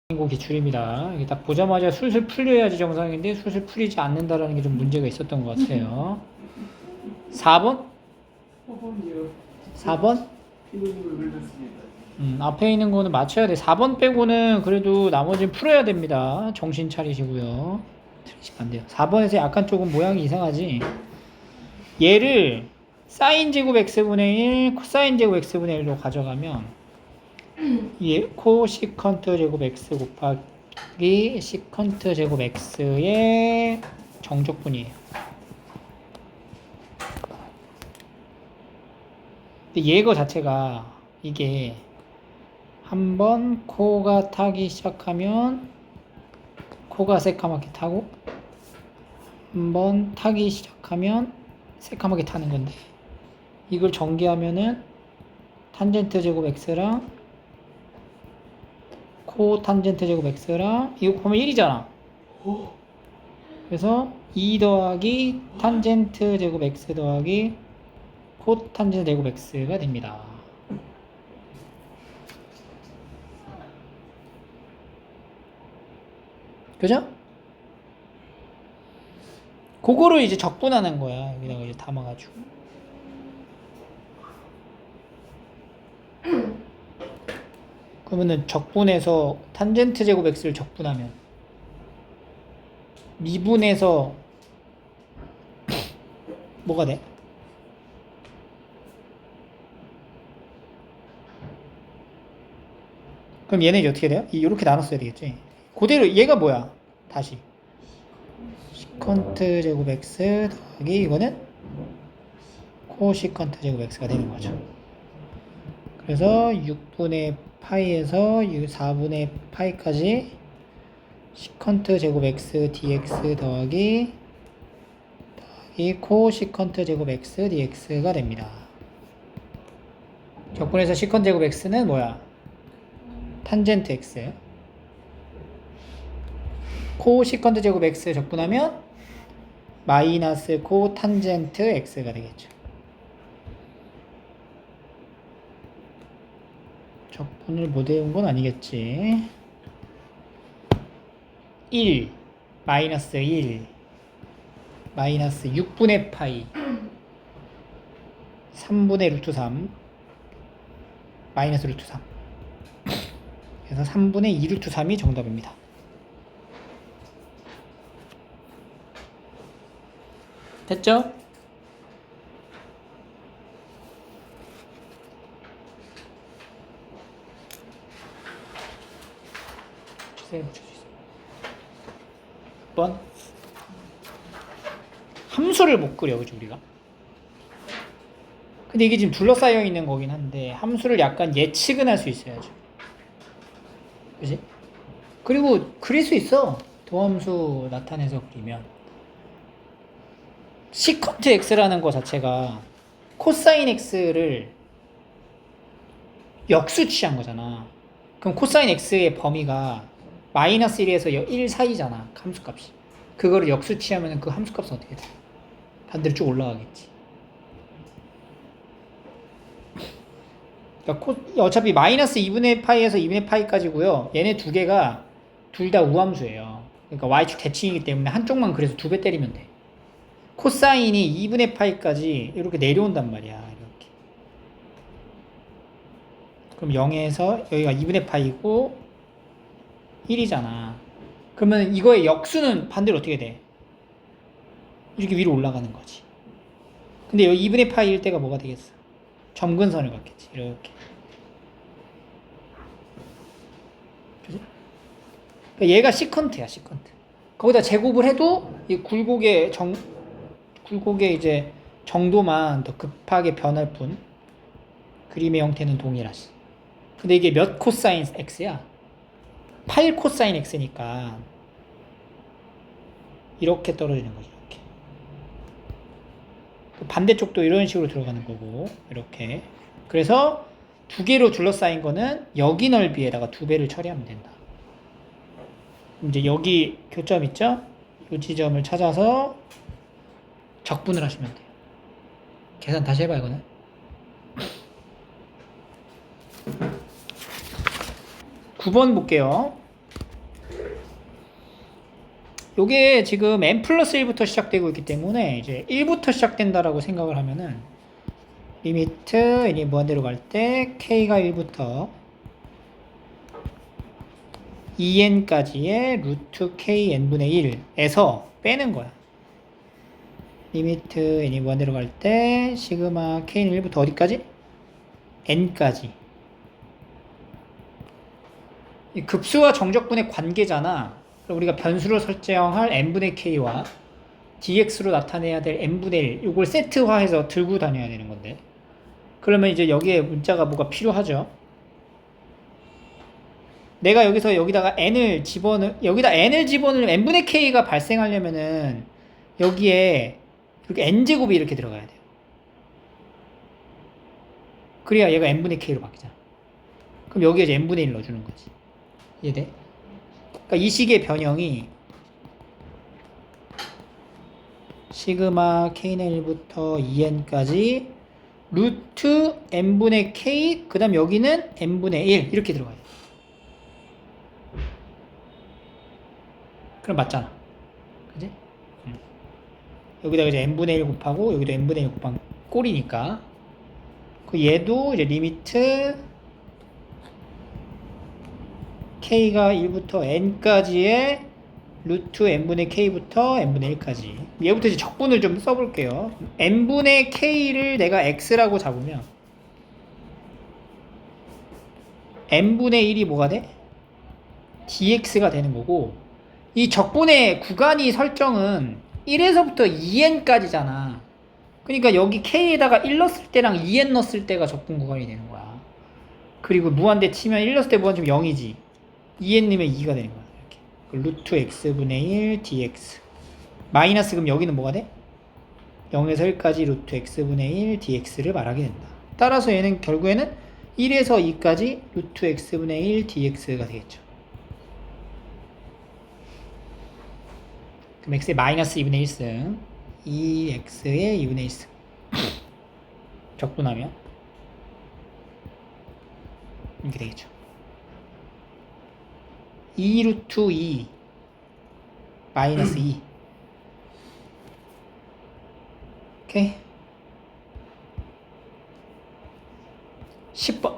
고 기출입니다. 이게 딱 보자마자 술술 풀려야지 정상인데 술술 풀리지 않는다라는 게 좀 문제가 있었던 것 같아요. 4번? 4번? 앞에 있는 거는 맞춰야 돼. 4번 빼고는 그래도 나머지는 풀어야 됩니다. 정신 차리시고요. 틀리시면 안 돼요. 4번에서 약간 조금 모양이 이상하지. 얘를 사인 제곱 x분의 1, 코사인 제곱 x분의 1로 가져가면 코시컨트 제곱 x 곱하기 시컨트 제곱 x의 정적분이에요. 근데 얘거 자체가 이게 한번 코가 타기 시작하면 코가 새까맣게 타고 한번 타기 시작하면 새까맣게 타는 건데 이걸 전개하면은 탄젠트 제곱 x랑 코 탄젠트 제곱 x랑 이거 보면 1이잖아. 그래서 2 더하기 탄젠트 제곱 x 더하기 코 탄젠트 제곱 x가 됩니다. 그죠? 그거를 이제 적분하는 거야. 여기다가 이제 담아가지고. 그러면은 적분해서 탄젠트 제곱 x를 적분하면 미분해서 뭐가 돼? 그럼 얘네 이제 어떻게 돼요? 이렇게 나눴어야 되겠지. 그대로 얘가 뭐야? 다시 시컨트 제곱 x 더하기 이거는 코시컨트 제곱 x가 되는 거죠. 그래서 6분의 파이에서 4분의 파이까지 시컨트 제곱 x dx 더하기 코시컨트 제곱 x dx가 됩니다. 적분해서 시컨트 제곱 x는 뭐야? 탄젠트 x. 코시컨트 제곱 x 적분하면 마이너스 코 탄젠트 x가 되겠죠. 적분을 못 외운 건 아니겠지. 1 마이너스 1 마이너스 6분의 파이 3분의 루트 3 마이너스 루트 3 그래서 3분의 2 루트 3이 정답입니다. 됐죠? 주세요. 6번 함수를 못 그려, 그죠, 우리가? 근데 이게 지금 둘러싸여 있는 거긴 한데 함수를 약간 예측은 할 수 있어야죠. 그지? 그리고 그릴 수 있어. 도함수 나타내서 그리면 시컨트 x라는 거 자체가 코사인 x를 역수 취한 거잖아. 그럼 코사인 x의 범위가 마이너스 1에서 1 사이잖아. 함수값이. 그거를 역수 취하면 그 함수값은 어떻게 돼? 반대로 쭉 올라가겠지. 그러니까 어차피 마이너스 2분의 파이에서 2분의 파이까지고요. 얘네 두 개가 둘 다 우함수예요. 그러니까 y축 대칭이기 때문에 한쪽만 그래서 2배 때리면 돼. 코사인이 2분의 파이까지 이렇게 내려온단 말이야. 이렇게. 그럼 0에서 여기가 2분의 파이고 1이잖아. 그러면 이거의 역수는 반대로 어떻게 돼? 이렇게 위로 올라가는 거지. 근데 여기 2분의 파이일 때가 뭐가 되겠어? 점근선을 갖겠지. 이렇게. 그지? 그러니까 얘가 시컨트야, 시컨트. 거기다 제곱을 해도 이 굴곡의 이제 정도만 더 급하게 변할 뿐 그림의 형태는 동일하지. 근데 이게 몇 코사인 x야? 8 코사인 x니까 이렇게 떨어지는 거지. 이렇게. 반대쪽도 이런 식으로 들어가는 거고 이렇게. 그래서 두 개로 둘러싸인 거는 여기 넓이에다가 2배를 처리하면 된다. 이제 여기 교점 있죠? 이 지점을 찾아서 적분을 하시면 돼요. 계산 다시 해봐 이거는. 9번 볼게요. 요게 지금 n 플러스 1부터 시작되고 있기 때문에 이제 1부터 시작된다라고 생각을 하면은 리미트 n이 무한대로 갈 때 k가 1부터 2n까지의 루트 kn분의 1에서 빼는 거야. 리미트 n이 무한대로 갈 때 시그마 k는 1부터 어디까지? n까지. 이 급수와 정적분의 관계잖아. 그럼 우리가 변수로 설정할 n분의 k와 dx로 나타내야 될 n분의 1 이걸 세트화해서 들고 다녀야 되는 건데, 그러면 이제 여기에 문자가 뭐가 필요하죠. 내가 여기다가 n을 집어넣으면 n분의 k가 발생하려면은 여기에 이렇게 n제곱이 이렇게 들어가야 돼요. 그래야 얘가 n분의 k로 바뀌잖아. 그럼 여기에 이제 n분의 1 넣어주는 거지. 이해돼? 그러니까 이 식의 변형이 시그마 k는 1부터 2n까지 루트 n분의 k, 그 다음 여기는 n분의 1 이렇게 들어가요. 그럼 맞잖아. 그지? 여기다가 이제 n분의 1 곱하고 여기도 n분의 1 곱한 꼴이니까 그 얘도 이제 리미트 k가 1부터 n까지의 루트 n분의 k부터 n분의 1까지. 얘부터 이제 적분을 좀 써볼게요. n분의 k를 내가 x라고 잡으면 n분의 1이 뭐가 돼? dx가 되는 거고, 이 적분의 구간이 설정은 1에서부터 2n까지잖아. 그러니까 여기 k에다가 1 넣었을 때랑 2n 넣었을 때가 적분 구간이 되는 거야. 그리고 무한대 치면 1 넣었을 때 무한 치면 0이지. 2n 넣으면 2가 되는 거야. 이렇게. 루트 x분의 1 dx. 마이너스 그럼 여기는 뭐가 돼? 0에서 1까지 루트 x분의 1 dx를 말하게 된다. 따라서 얘는 결국에는 1에서 2까지 루트 x분의 1 dx가 되겠죠. 그럼 x의 마이너스 2분의 1승 2x의 2분의 1승 적분하면 이렇게 되겠죠. 2 루트 2 마이너스 2. 오케이. 10번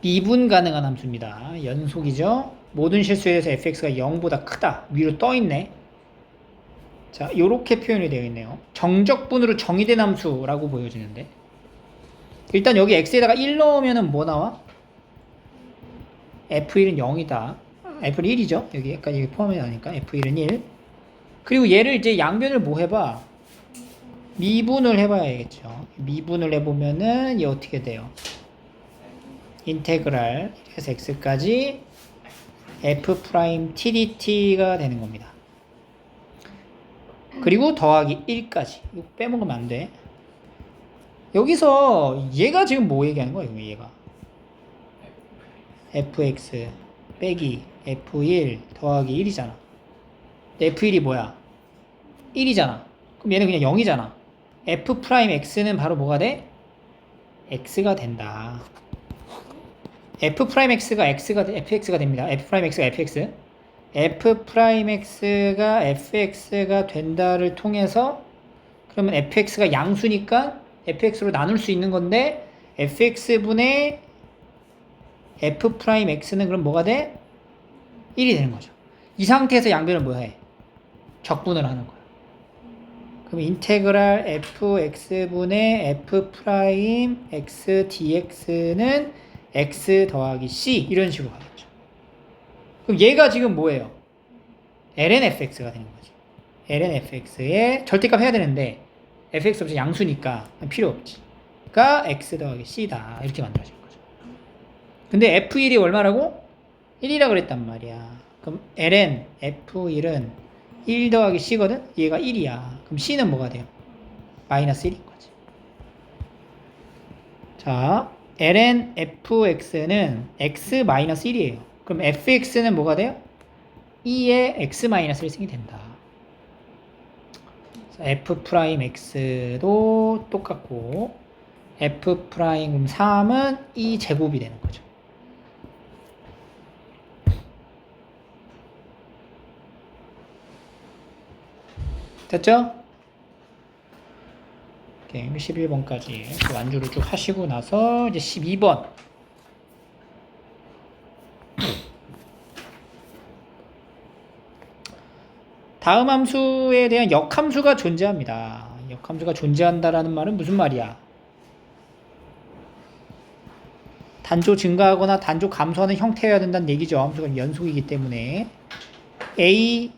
미분 가능한 함수입니다. 연속이죠. 모든 실수에 대해서 fx가 0보다 크다. 위로 떠있네. 자, 요렇게 표현이 되어 있네요. 정적분으로 정의된 함수라고 보여지는데, 일단 여기 x에다가 1 넣으면은 뭐 나와? f1은 0이다. f1은 1이죠. 여기까지 포함이 나니까 f1은 1. 그리고 얘를 이제 양변을 뭐 해봐? 미분을 해봐야겠죠. 미분을 해보면은 얘 어떻게 돼요? 인테그랄 해서 x까지 f 프라임 tdt가 되는 겁니다. 그리고 더하기 1까지. 이거 빼먹으면 안 돼. 여기서 얘가 지금 뭐 얘기하는 거야? 얘가 fx 빼기 f1 더하기 1이잖아. f1이 뭐야? 1이잖아. 그럼 얘는 그냥 0이잖아. f 프라임 x는 바로 뭐가 돼? x가 된다. f 프라임 x가 fx가 됩니다. f 프라임 x가 fx. f 프라임 x가 fx가 된다를 통해서, 그러면 fx가 양수니까 fx로 나눌 수 있는 건데, fx분의 f 프라임 x는 그럼 뭐가 돼? 1이 되는 거죠. 이 상태에서 양변을 뭐 해? 적분을 하는 거야. 그럼 인테그랄 fx분의 f 프라임 x dx는 x 더하기 c 이런 식으로 가겠죠. 그럼 얘가 지금 뭐예요? ln fx가 되는 거지. ln fx에 절대값 해야 되는데 fx 없이 양수니까 필요 없지. 그러니까 x 더하기 c다 이렇게 만들어진 거죠. 근데 f1이 얼마라고? 1이라 그랬단 말이야. 그럼 ln f1은 1 더하기 c거든? 얘가 1이야. 그럼 c는 뭐가 돼요? 마이너스 1인 거지. 자, ln fx는 x 마이너스 1이에요. 그럼 fx는 뭐가 돼요? 2의 x 마이너스 1승이 된다. 자, f 프라임 x도 똑같고 f 프라임 3은 2 제곱이 되는 거죠. 됐죠? 11번까지 완주를 쭉 하시고 나서 이제 12번. 다음 함수에 대한 역함수가 존재합니다. 역함수가 존재한다라는 말은 무슨 말이야? 단조 증가하거나 단조 감소하는 형태여야 된다는 얘기죠. 함수가 연속이기 때문에 a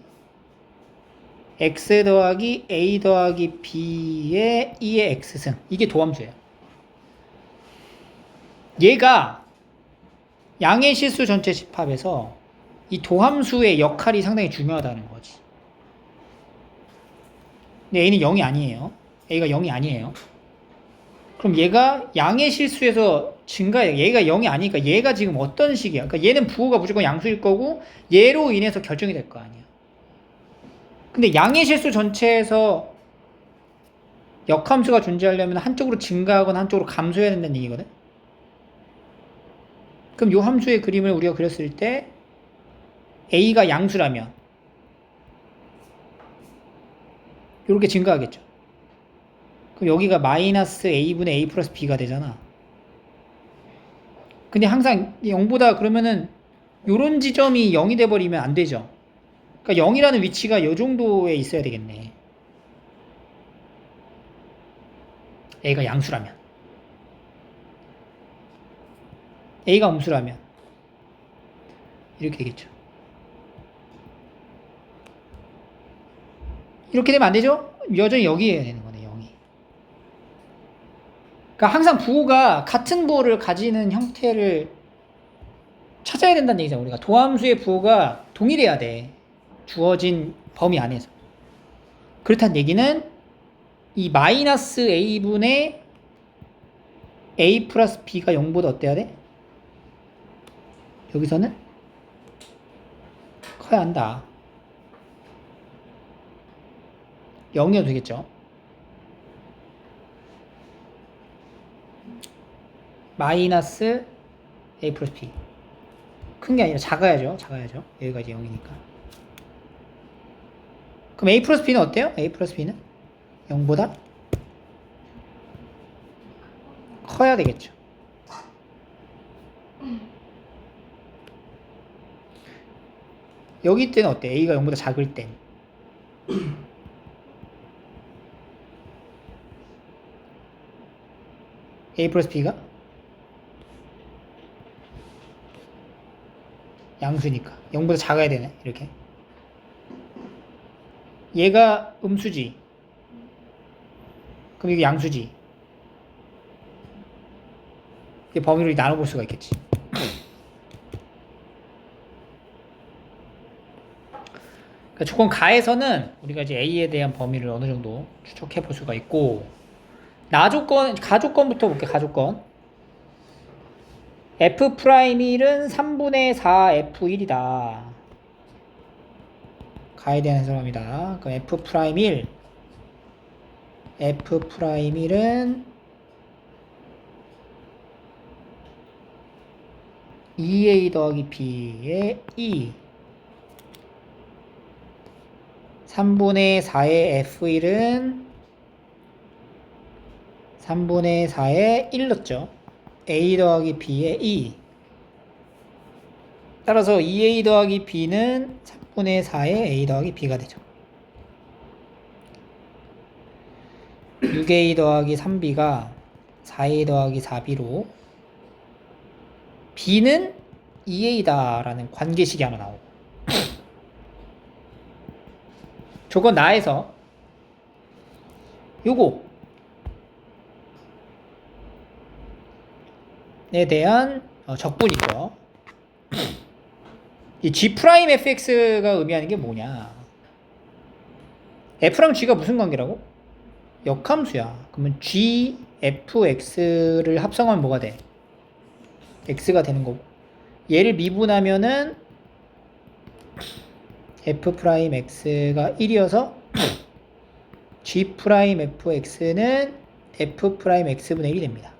x 더하기 a 더하기 b의 2의 x승, 이게 도함수예요. 얘가 양의 실수 전체 집합에서 이 도함수의 역할이 상당히 중요하다는 거지. 근데 a는 0이 아니에요. a가 0이 아니에요. 그럼 얘가 양의 실수에서 증가해. 얘가 0이 아니니까 얘가 지금 어떤 식이야? 그러니까 얘는 부호가 무조건 양수일 거고 얘로 인해서 결정이 될 거 아니야. 근데 양의 실수 전체에서 역함수가 존재하려면 한쪽으로 증가하거나 한쪽으로 감소해야 된다는 얘기거든. 그럼 이 함수의 그림을 우리가 그렸을 때 a가 양수라면 이렇게 증가하겠죠. 그럼 여기가 마이너스 a분의 a 플러스 b가 되잖아. 근데 항상 0보다 그러면은 요런 지점이 0이 돼버리면 안 되죠. 그러니까 0이라는 위치가 요 정도에 있어야 되겠네. a가 양수라면. a가 음수라면 이렇게 되겠죠. 이렇게 되면 안 되죠? 여전히 여기에 해야 되는 거네, 0이. 그러니까 항상 부호가 같은 부호를 가지는 형태를 찾아야 된다는 얘기잖아. 우리가 도함수의 부호가 동일해야 돼. 주어진 범위 안에서. 그렇다는 얘기는 이 마이너스 a분의 a 플러스 b가 0보다 어때야 돼? 여기서는 커야 한다. 0이어도 되겠죠. 마이너스 a 플러스 b. 큰 게 아니라 작아야죠. 여기가 이제 0이니까. 그럼 a 플러스 b는 어때요? a 플러스 b는 0보다 커야 되겠죠. 여기 때는 어때? a가 0보다 작을 땐 a 플러스 b가 양수니까 0보다 작아야 되네. 이렇게 얘가 음수지. 그럼 이게 양수지. 이게 범위를 나눠볼 수가 있겠지. 그러니까 조건 가에서는 우리가 이제 A에 대한 범위를 어느 정도 추적해 볼 수가 있고, 나조건, 가조건부터 볼게요. 가조건. F'1은 3분의 4 F1이다. 가에 대한 해설합니다. 그럼 F'1, F'1은 2A 더하기 B의 2 3분의 4의 F1은 3분의 4의 1 넣었죠. A 더하기 B의 2 따라서 2A 더하기 B는 3분의 4의 A 더하기 B가 되죠. 6A 더하기 3B가 4A 더하기 4B로 B는 2A다 라는 관계식이 하나 나오고, 조건 나에서 요거에 대한 적분이죠. 이 G'FX가 의미하는 게 뭐냐, F랑 G가 무슨 관계라고? 역함수야. 그러면 GFX를 합성하면 뭐가 돼? X가 되는 거고, 얘를 미분하면은 F'X가 1이어서 G'FX는 F'X분의 1이 됩니다.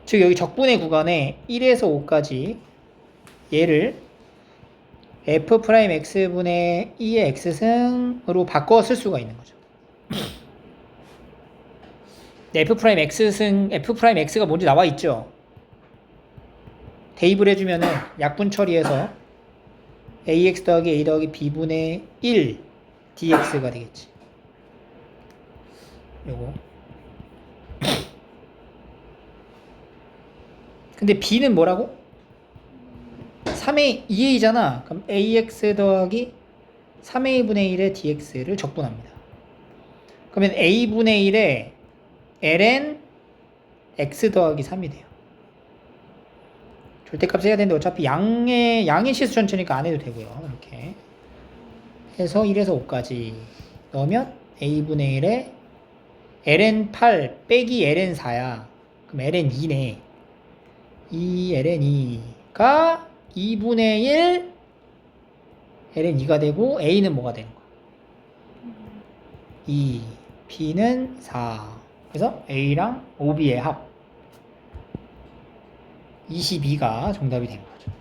즉 여기 적분의 구간에 1에서 5까지 얘를 f'x분의 2의 x승으로 바꿔 쓸 수가 있는 거죠. f'x가 뭔지 나와 있죠. 대입을 해주면은 약분 처리해서 ax 더하기 a 더하기 b분의 1 dx가 되겠지. 요거. 근데 b는 뭐라고? 3a, 2a잖아. 그럼 ax 더하기 3a분의 1의 dx를 적분합니다. 그러면 a분의 1에 ln x 더하기 3이 돼요. 절대값 해야 되는데 어차피 양의 실수 전체니까 안 해도 되고요. 이렇게 해서 1에서 5까지 넣으면 a분의 1에 ln 8 빼기 ln 4야. 그럼 ln 2네. 2 ln 2가 2분의 1 ln 2가 되고 a는 뭐가 되는 거야? 2, b는 4. 그래서 a랑 ob의 합 22가 정답이 된 거죠.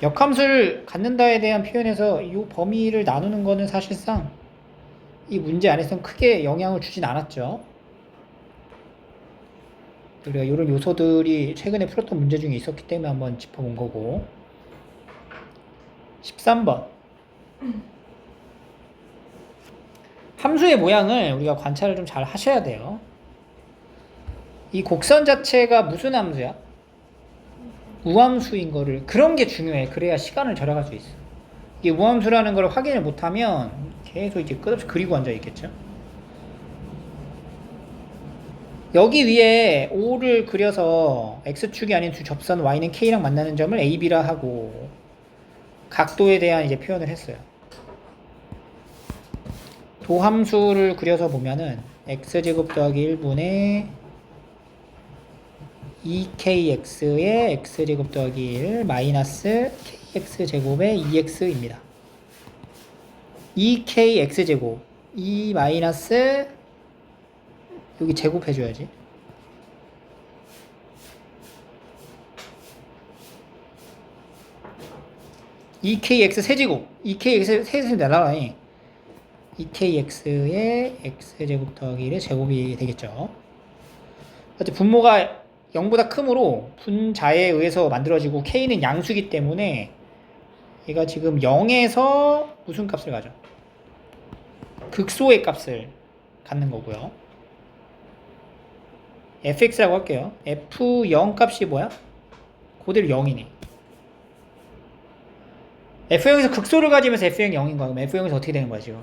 역함수를 갖는다에 대한 표현에서 이 범위를 나누는 거는 사실상 이 문제 안에서는 크게 영향을 주진 않았죠. 우리가 이런 요소들이 최근에 풀었던 문제 중에 있었기 때문에 한번 짚어본 거고. 13번. 함수의 모양을 우리가 관찰을 좀 잘 하셔야 돼요. 이 곡선 자체가 무슨 함수야? 우함수인 거를, 그런 게 중요해. 그래야 시간을 절약할 수 있어. 이게 우함수라는 걸 확인을 못하면 계속 이제 끝없이 그리고 앉아 있겠죠. 여기 위에 O를 그려서 X축이 아닌 두 접선 Y는 K랑 만나는 점을 A, B라 하고 각도에 대한 이제 표현을 했어요. 도함수를 그려서 보면은 X제곱 더하기 1분의 2kx의 x제곱 더하기 1 마이너스 kx제곱의 2x입니다. 2kx제곱 2 마이너스 여기 제곱해줘야지. (2kx) 세제곱 2kx 세제곱 날아가니 2kx의 x제곱 더하기 1의 제곱이 되겠죠. 분모가 0보다 크므로 분자에 의해서 만들어지고 k는 양수이기 때문에 얘가 지금 0에서 무슨 값을 가져? 극소의 값을 갖는 거고요. fx라고 할게요. f0 값이 뭐야? 그대로 0이네. f0에서 극소를 가지면서 f0이 0인 거야. 그럼 f0에서 어떻게 되는 거야 지금?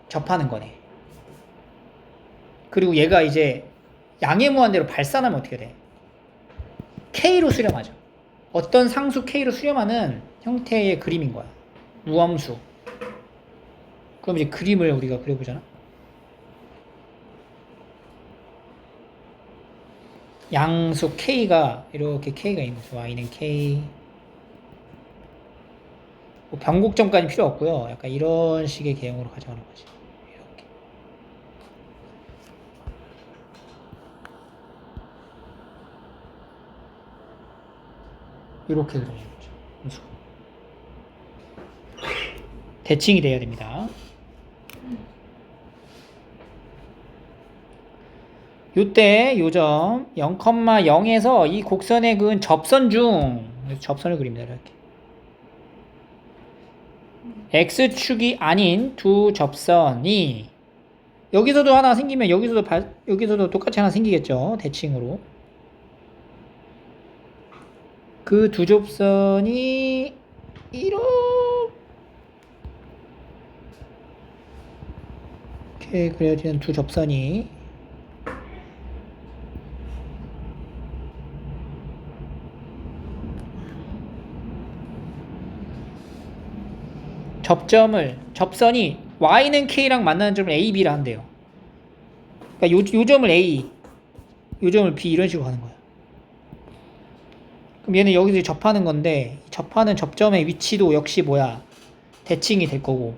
접하는 거네. 그리고 얘가 이제 양의 무한대로 발산하면 어떻게 돼? K로 수렴하죠. 어떤 상수 K로 수렴하는 형태의 그림인 거야. 우함수. 그럼 이제 그림을 우리가 그려보잖아. 양수 K가 이렇게 K가 있는 거죠. Y는 K. 뭐 변곡점까지 필요 없고요. 약간 이런 식의 개형으로 가져가는 거지. 이렇게 그려주는 거죠. 대칭이 돼야 됩니다. 요때 요점 0,0에서 이 곡선에 그은 접선 중 접선을 그립니다. 이렇게 X축이 아닌 두 접선이 여기서도 하나 생기면 여기서도 똑같이 하나 생기겠죠. 대칭으로. 그 두 접선이 이렇게 그려지는 두 접선이 접선이 Y는 K랑 만나는 점을 A, B라 한대요. 그러니까 요 점을 A, 요 점을 B 이런 식으로 가는 거야. 그럼 얘는 여기서 접하는 건데 접하는 접점의 위치도 역시 뭐야? 대칭이 될 거고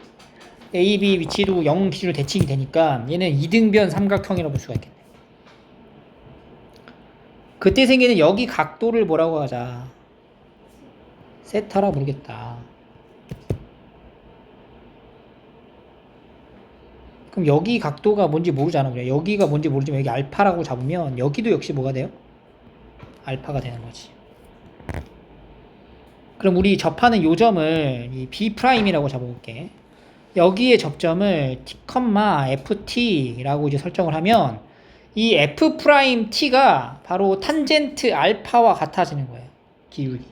A, B 위치도 0 기준으로 대칭이 되니까 얘는 이등변 삼각형이라고 볼 수가 있겠네. 그때 생기는 여기 각도를 뭐라고 하자? 세타라 부르겠다. 그럼 여기 각도가 뭔지 모르잖아. 우리가 여기가 뭔지 모르지만 여기 알파라고 잡으면 여기도 역시 뭐가 돼요? 알파가 되는 거지. 그럼 우리 접하는 요점을 이 B'이라고 잡아볼게. 여기에 접점을 T, FT라고 이제 설정을 하면 이 F'T가 바로 탄젠트 알파와 같아지는 거예요. 기울기.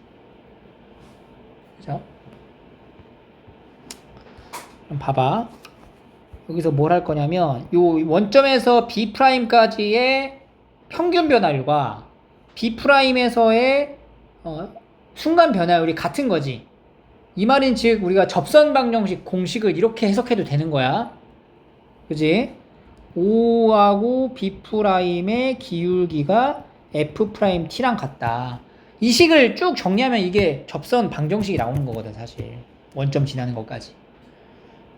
그죠? 그럼 봐봐. 여기서 뭘 할 거냐면 요 원점에서 B'까지의 평균 변화율과 B'에서의 순간 변화율이 같은 거지. 이 말인 즉 우리가 접선 방정식 공식을 이렇게 해석해도 되는 거야. 그지? O하고 B'의 기울기가 F'T랑 같다. 이 식을 쭉 정리하면 이게 접선 방정식이 나오는 거거든 사실. 원점 지나는 것까지.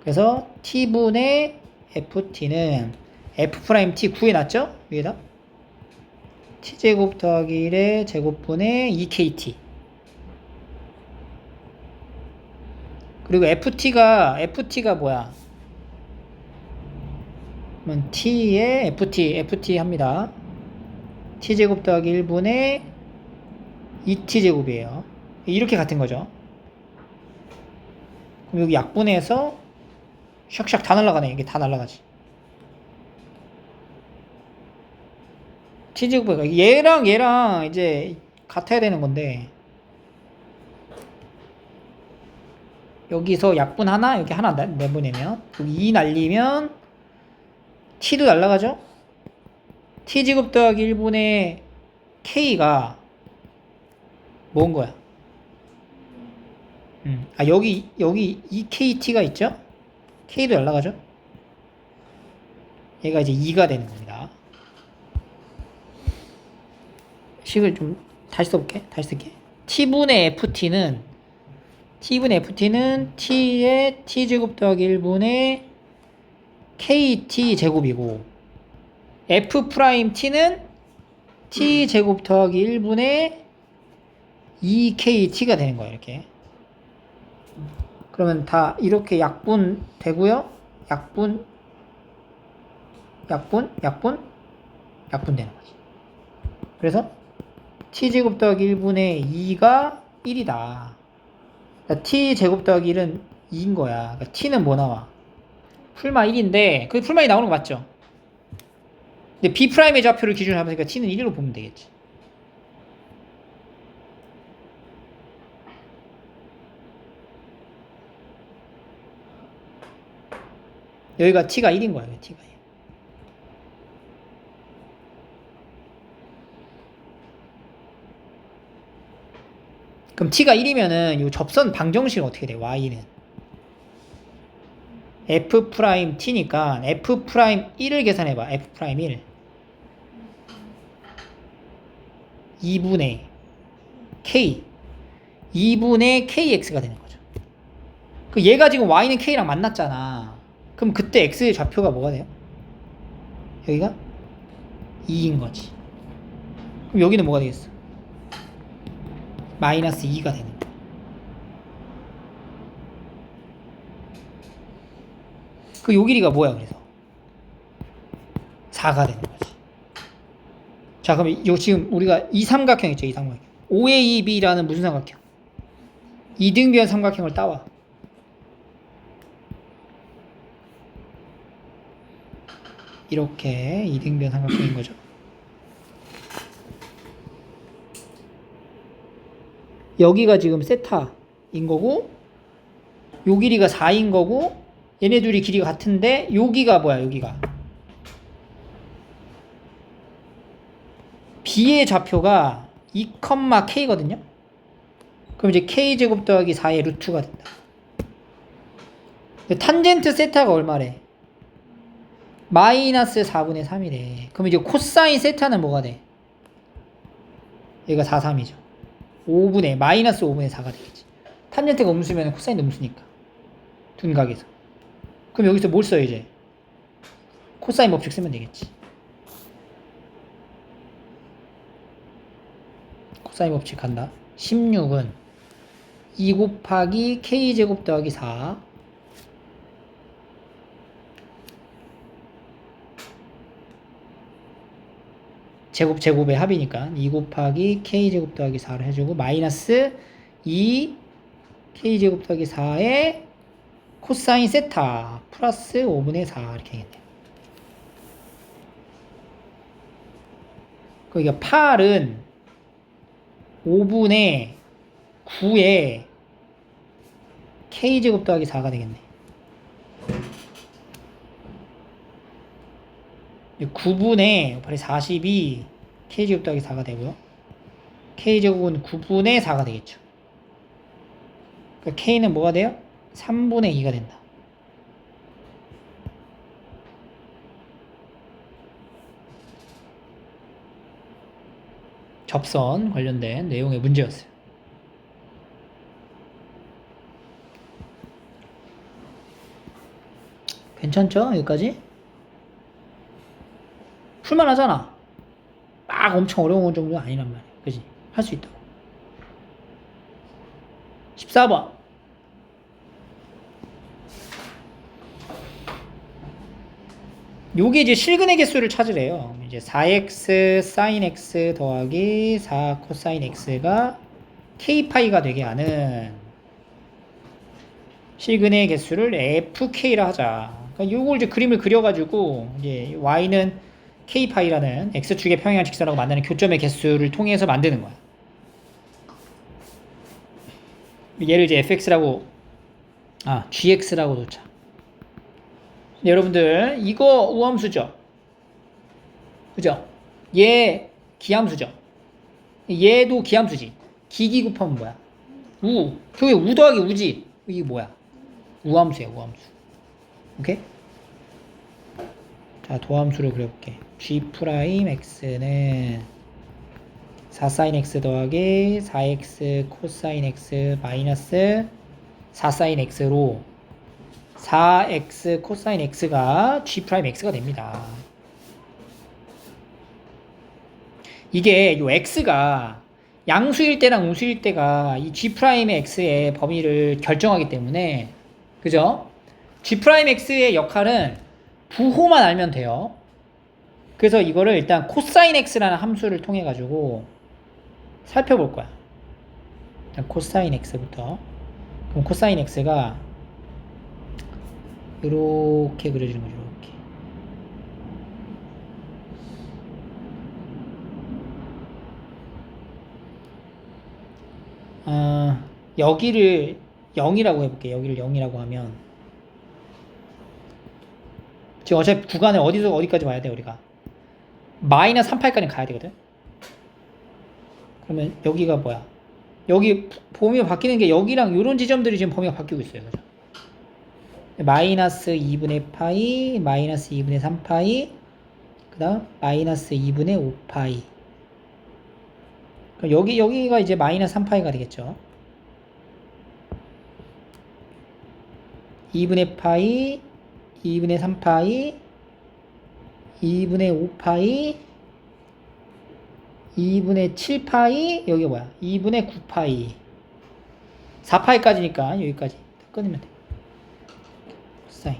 그래서 T분의 FT는 F'T 구해놨죠? 위에다 T제곱 더하기 1의 제곱분의 2KT. 그리고 FT가 뭐야? 그러면 T의 FT 합니다. T제곱 더하기 1분의 2T제곱이에요. 이렇게 같은 거죠. 그럼 여기 약분해서 샥샥 다 날아가네. 이게 다 날아가지. T제곱 얘랑 이제 같아야 되는 건데 여기서 약분 하나, 여기 하나 내보내면 여기 2 날리면 T도 날아가죠? T제곱 더하기 1분의 K가 뭔 거야? 여기 2KT가 있죠? K도 날아가죠? 얘가 이제 2가 되는 겁니다. 식을 좀 다시 써볼게. 다시 쓸게. T분의 FT는 T의 T제곱 더하기 1분의 KT 제곱이고 F'T는 T제곱 더하기 1분의 2KT가 되는 거예요. 이렇게. 그러면 다 이렇게 약분 되고요. 약분 되는 거지. 그래서 T제곱 더하기 1분의 2가 1이다. 그러니까 T제곱 더하기 1은 2인 거야. 그러니까 T는 뭐 나와? 풀마 1인데 그 풀마 2 나오는 거 맞죠? 근데 B'의 좌표를 기준으로 하니까 T는 1로 보면 되겠지. 여기가 T가 1인 거야. T가 1. 그럼 T가 1이면은 이 접선 방정식은 어떻게 돼? Y는 F'T니까 F'1을 계산해봐. F'1 2분의 K 2분의 KX가 되는 거죠. 그 얘가 지금 Y는 K랑 만났잖아. 그럼 그때 X의 좌표가 뭐가 돼요? 여기가 2인 거지. 그럼 여기는 뭐가 되겠어? 마이너스 2가 되는 거야. 그 요 길이가 뭐야 그래서? 4가 되는 거지. 자 그럼 요 지금 우리가 이 삼각형 있죠? 이 삼각형. OAB라는 무슨 삼각형? 이등변 삼각형을 따와. 이렇게 이등변 삼각형인 거죠. 여기가 지금 세타인 거고 요 길이가 4인 거고 얘네 둘이 길이가 같은데 여기가 뭐야? 여기가 B의 좌표가 2,K거든요. 그럼 이제 K제곱 더하기 4의 루트가 된다. 탄젠트 세타가 얼마래? 마이너스 4분의 3이래. 그럼 이제 코사인 세타는 뭐가 돼? 얘가 4, 3이죠. 마이너스 5분의 4가 되겠지. 탄젠트가 음수면 코사인도 음수니까. 둔각에서. 그럼 여기서 뭘 써요 이제? 코사인 법칙 쓰면 되겠지. 코사인 법칙 간다. 16은 2 곱하기 K제곱 더하기 4 제곱의 합이니까 2 곱하기 k제곱 더하기 4를 해주고 마이너스 2 k제곱 더하기 4의 코사인 세타 플러스 5분의 4 이렇게 되겠네. 그러니까 8은 5분의 9에 k제곱 더하기 4가 되겠네. 9분의 8이 42 k제곱 더하기 4가 되고요. k제곱은 9분의 4가 되겠죠. 그러니까 k는 뭐가 돼요? 3분의 2가 된다. 접선 관련된 내용의 문제였어요. 괜찮죠? 여기까지? 풀만하잖아. 막 엄청 어려운 정도는 아니란 말이야. 그지? 할 수 있다고. 14번. 요게 이제 실근의 개수를 찾으래요. 이제 4x sin x 더하기 4 코사인 x가 k파이가 되게 하는 실근의 개수를 fk라 하자. 그러니까 요걸 이제 그림을 그려가지고 이제 y는 k파이라는 x축의 평행한 직선하고 만나는 교점의 개수를 통해서 만드는 거야. 얘를 이제 fx라고 gx라고 놓자. 여러분들 이거 우함수죠? 그죠? 얘 기함수죠? 얘도 기함수지. 기기 곱하면 뭐야? 우. 그게 우 더하기 우지. 이게 뭐야? 우함수야, 우함수. 오케이? 자, 도함수를 그려볼게. g'x는 4sin x 더하기 4x 코사인 x 마이너스 4sin x로 4x 코사인 x가 g'x가 됩니다. 이게 요 x가 양수일 때랑 우수일 때가 이 g'의 x의 범위를 결정하기 때문에, 그죠? g'x의 역할은 부호만 알면 돼요. 그래서 이거를 일단 코사인 x라는 함수를 통해 가지고 살펴볼 거야. 일단 코사인 x부터. 그럼 코사인 x가 이렇게 그려지는 거죠. 이렇게. 여기를 0이라고 해볼게. 여기를 0이라고 하면 지금 어차피 구간을 어디서 어디까지 와야 돼 우리가? 마이너스 38까지 가야 되거든. 그러면 여기가 뭐야? 여기 범위가 바뀌는 게 여기랑 이런 지점들이 지금 범위가 바뀌고 있어요. 그죠? 마이너스 2분의 파이, 마이너스 2분의 3파이, 그 다음 마이너스 2분의 5파이. 여기가 이제 마이너스 3파이가 되겠죠. 2분의 파이, 2분의 3파이, 2분의 5파이, 2분의 7파이, 여기가 뭐야? 2분의 9파이. 4파이까지니까 여기까지 끊으면 돼. 코사인.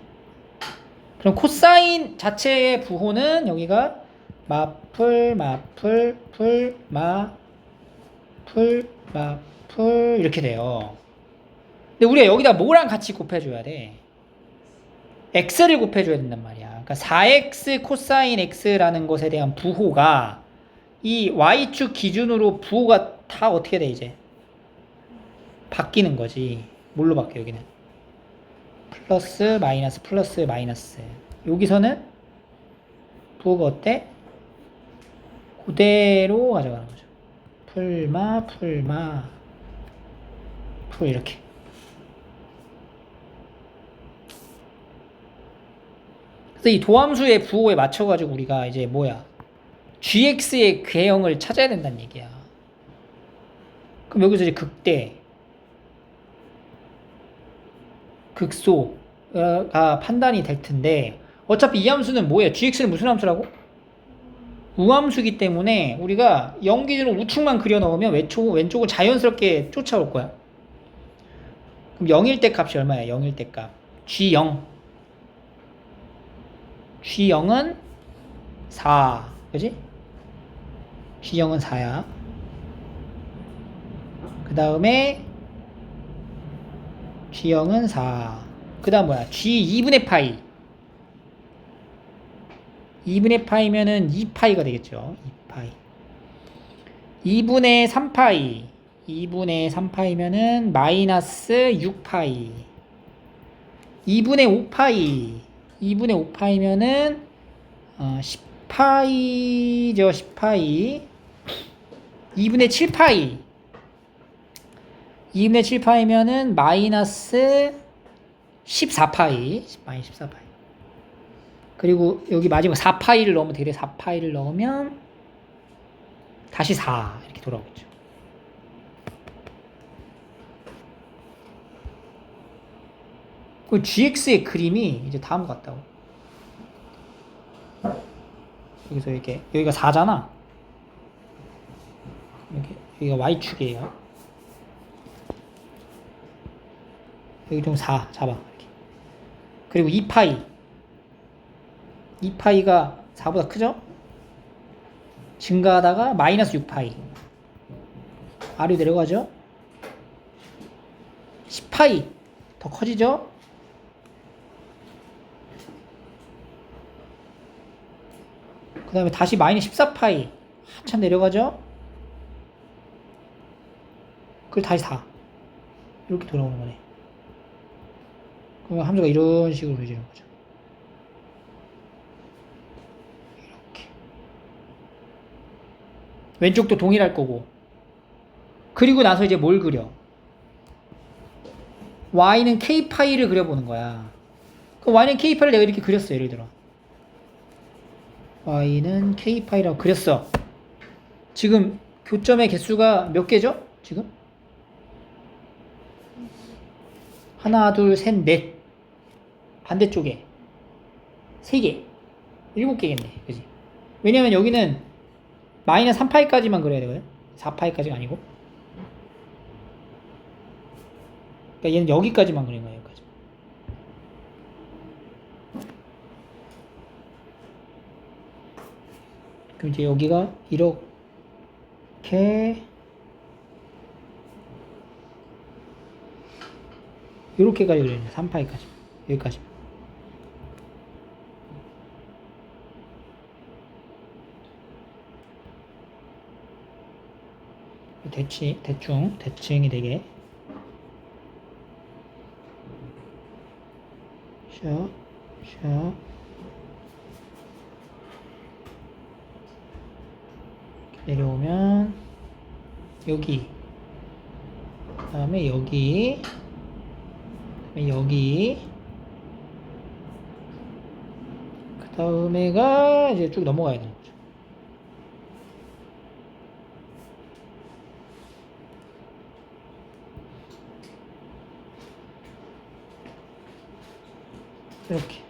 그럼 코사인 자체의 부호는 여기가 마풀, 마풀, 풀, 마풀, 마풀 이렇게 돼요. 근데 우리가 여기다 뭐랑 같이 곱해줘야 돼? x를 곱해줘야 된단 말이야. 그러니까 4x 코사인 x라는 것에 대한 부호가 이 y축 기준으로 부호가 다 어떻게 돼 이제? 바뀌는 거지. 뭘로 바뀌어 여기는? 플러스 마이너스 플러스 마이너스. 여기서는 부호가 어때? 그대로 가져가는 거죠. 풀마 풀마 풀 이렇게. 그래서 이 도함수의 부호에 맞춰가지고 우리가 이제 뭐야? gx의 궤형을 찾아야 된다는 얘기야. 그럼 여기서 이제 극대, 극소가 판단이 될 텐데, 어차피 이 함수는 뭐예요? gx는 무슨 함수라고? 우함수기 때문에 우리가 0 기준으로 우측만 그려 넣으면 왼쪽은 자연스럽게 쫓아올 거야. 그럼 0일 때 값이 얼마야? 0일 때 값. g0. g0은 4. 그지? G형은 4야. 그 다음에 G형은 4. 그 다음 뭐야? G 2분의 파이. 2분의 파이면은 2파이가 되겠죠. 2파이. 2분의 3파이. 2분의 3파이면은 마이너스 6파이. 2분의 5파이. 2분의 5파이면은 10파이죠. 10파이. 2분의 7파이. 2분의 7파이면은 마이너스 14파이. 마이너스 14파이. 그리고 여기 마지막 4파이를 넣으면 되게 4파이를 넣으면 다시 4 이렇게 돌아오겠죠. 그 GX의 그림이 이제 다음과 같다고. 여기서 이렇게 여기가 4잖아. 여기가 Y축이에요. 여기 좀 4 잡아. 이렇게. 그리고 2파이. 2파이가 4보다 크죠? 증가하다가 마이너스 6파이. 아래로 내려가죠? 10파이. 더 커지죠? 그 다음에 다시 마이너스 14파이. 한참 내려가죠? 그걸 다시 4. 이렇게 돌아오는 거네. 그러면 함수가 이런 식으로 그려지는 거죠. 이렇게. 왼쪽도 동일할 거고. 그리고 나서 이제 뭘 그려? y는 k파이를 그려보는 거야. 그럼 y는 k파이를 내가 이렇게 그렸어. 예를 들어. y는 k파이라고 그렸어. 지금 교점의 개수가 몇 개죠? 지금? 하나, 둘, 셋, 넷. 반대쪽에 3개. 7개겠네. 그지? 왜냐면 여기는 마이너스 3파이까지만 그려야 되거든. 4파이까지가 아니고. 그러니까 얘는 여기까지만 그린 거야. 여기까지. 그럼 이제 여기가 이렇게까지 그려요. 3파이까지. 여기까지. 대충이 되게 샥 내려오면 여기 그 다음에 여기 그 다음에가 이제 쭉 넘어가야 되는 거죠. 이렇게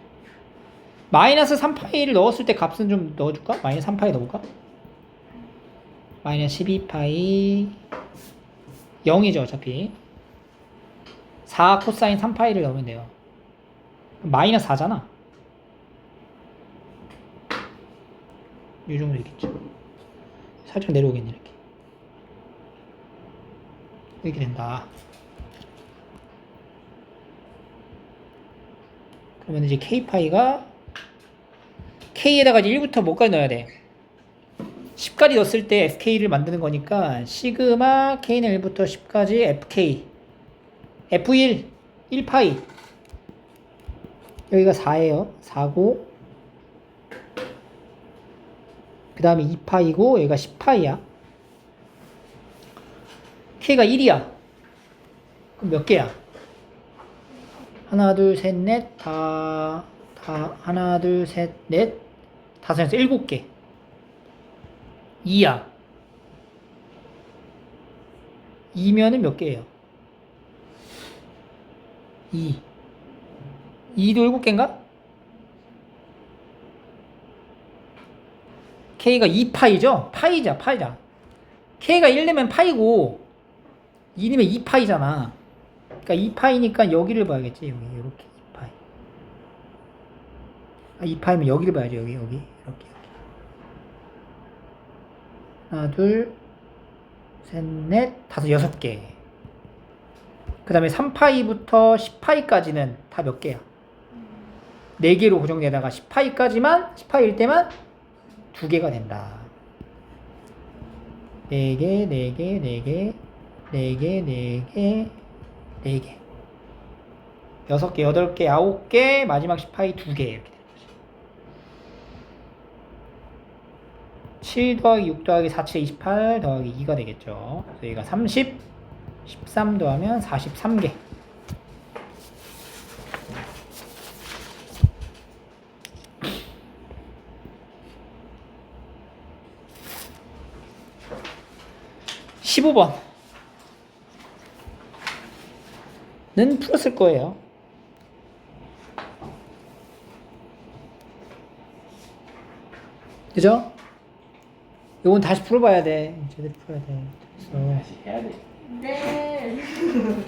마이너스 3파이를 넣었을 때 값은 좀 넣어줄까? 마이너스 3파이 넣어볼까? 마이너스 12파이 0이죠 어차피. 4 코사인 3파이를 넣으면 돼요. 마이너스 4잖아. 이 정도 있겠죠. 살짝 내려오겠네. 이렇게 된다. 그러면 이제 k파이가 k에다가 이제 1부터 뭐까지 넣어야 돼? 10까지 넣었을 때 fk를 만드는 거니까 시그마 k는 1부터 10까지 fk f1 1파이 여기가 4예요. 4고 그 다음에 2파이고 여기가 10파이야. k가 1이야. 그럼 몇 개야? 하나 둘 셋 넷 다 하나 둘 셋 넷 다섯에서 7개. 2야. 2면은 몇 개예요? 2. 2도 7개인가? K가 2파이죠? 파이자. K가 1내면 파이고 2내면 2파이잖아. 그러니까 2파이니까 여기를 봐야겠지. 여기 이렇게 2파이. 2파이면 여기를 봐야죠. 여기 이렇게. 하나, 둘, 셋, 넷, 다섯, 6개. 그 다음에 3파이부터 10파이까지는 다 몇 개야? 4개로 고정되다가 10파이일 때만 2개가 된다. 4개, 4개, 4개, 4개, 4개, 4개. 6개, 8개, 9개, 마지막 10파이 2개. 이렇게 되는 거지. 7 더하기 6 더하기 4, 7, 28 더하기 2가 되겠죠. 그래서 얘가 30, 13 더하면 43개. (15번) 는 풀었을 거예요. 그죠? 요건 다시 풀어봐야 돼. 제대로 풀어야 돼. 다시 해야 돼. 네.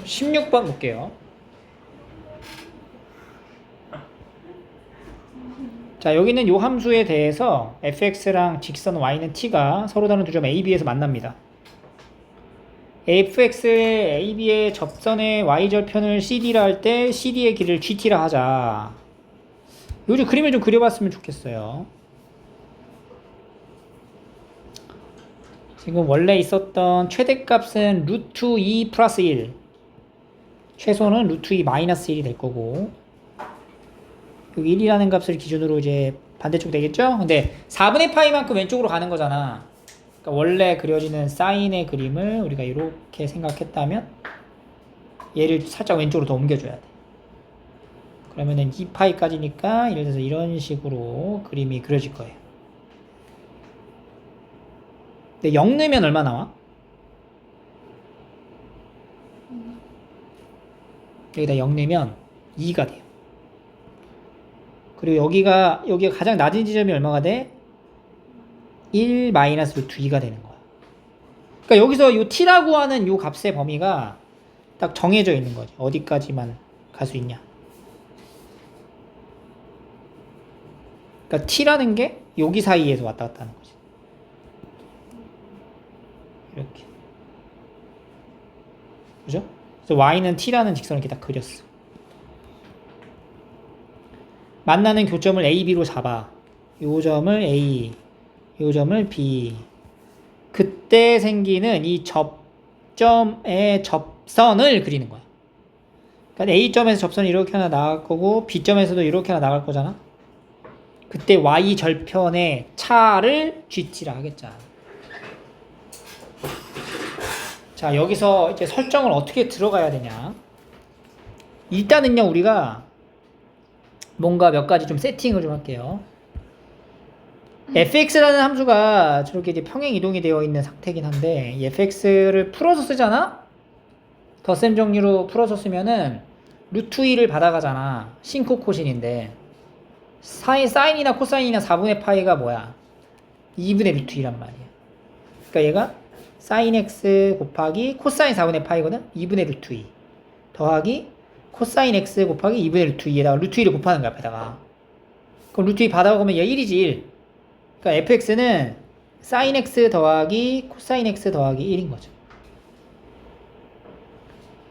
16번 볼게요. 자, 여기는 요 함수에 대해서 fx랑 직선 y는 t가 서로 다른 두 점 a, b에서 만납니다. fx의 a, b의 접선의 y절편을 cd라 할 때 cd의 길이를 gt라 하자. 요즘 그림을 좀 그려봤으면 좋겠어요. 지금 원래 있었던 최대값은 루트 2 플러스 1, 최소는 루트 2 마이너스 1이 될 거고, 여기 1이라는 값을 기준으로 이제 반대쪽 되겠죠? 근데 4분의 파이만큼 왼쪽으로 가는 거잖아. 그러니까 원래 그려지는 사인의 그림을 우리가 이렇게 생각했다면 얘를 살짝 왼쪽으로 더 옮겨줘야 돼. 그러면은 2파이까지니까 예를 들어서 이런 식으로 그림이 그려질 거예요. 근데 0 넣으면 얼마 나와? 여기다 0 넣으면 2가 돼요. 그리고 여기가 가장 낮은 지점이 얼마가 돼? 1 마이너스 루트 2가 되는 거야. 그러니까 여기서 요 t라고 하는 요 값의 범위가 딱 정해져 있는 거지. 어디까지만 갈 수 있냐. 그러니까 t라는 게 여기 사이에서 왔다 갔다 하는 거지. 이렇게. 그죠? 그래서 y는 t라는 직선을 이렇게 딱 그렸어. 만나는 교점을 A, B로 잡아. 요 점을 A, 요 점을 B. 그때 생기는 이 접점의 접선을 그리는 거야. 그러니까 A점에서 접선이 이렇게 하나 나갈 거고 B점에서도 이렇게 하나 나갈 거잖아. 그때 Y 절편의 차를 GT라 하겠잖아. 자, 여기서 이제 설정을 어떻게 들어가야 되냐. 일단은요, 우리가 뭔가 몇 가지 좀 세팅을 좀 할게요. fx라는 함수가 저렇게 이제 평행 이동이 되어 있는 상태긴 한데, 이 fx를 풀어서 쓰잖아? 덧셈 정리로 풀어서 쓰면은 루트 2를 받아가잖아. 싱코 코신인데, 사인이나 코사인이나 4분의 파이가 뭐야? 2분의 루트 2란 말이야. 그러니까 얘가 사인 x 곱하기 코사인 4분의 파이거든? 2분의 루트 2 더하기 코사인 x 곱하기 2분의 루트 2에다가 루트 2를 곱하는 거야, 앞에다가. 그럼 루트 2 받아보면 얘 1이지, 1. 그러니까 fx는 사인 x 더하기 코사인 x 더하기 1인 거죠.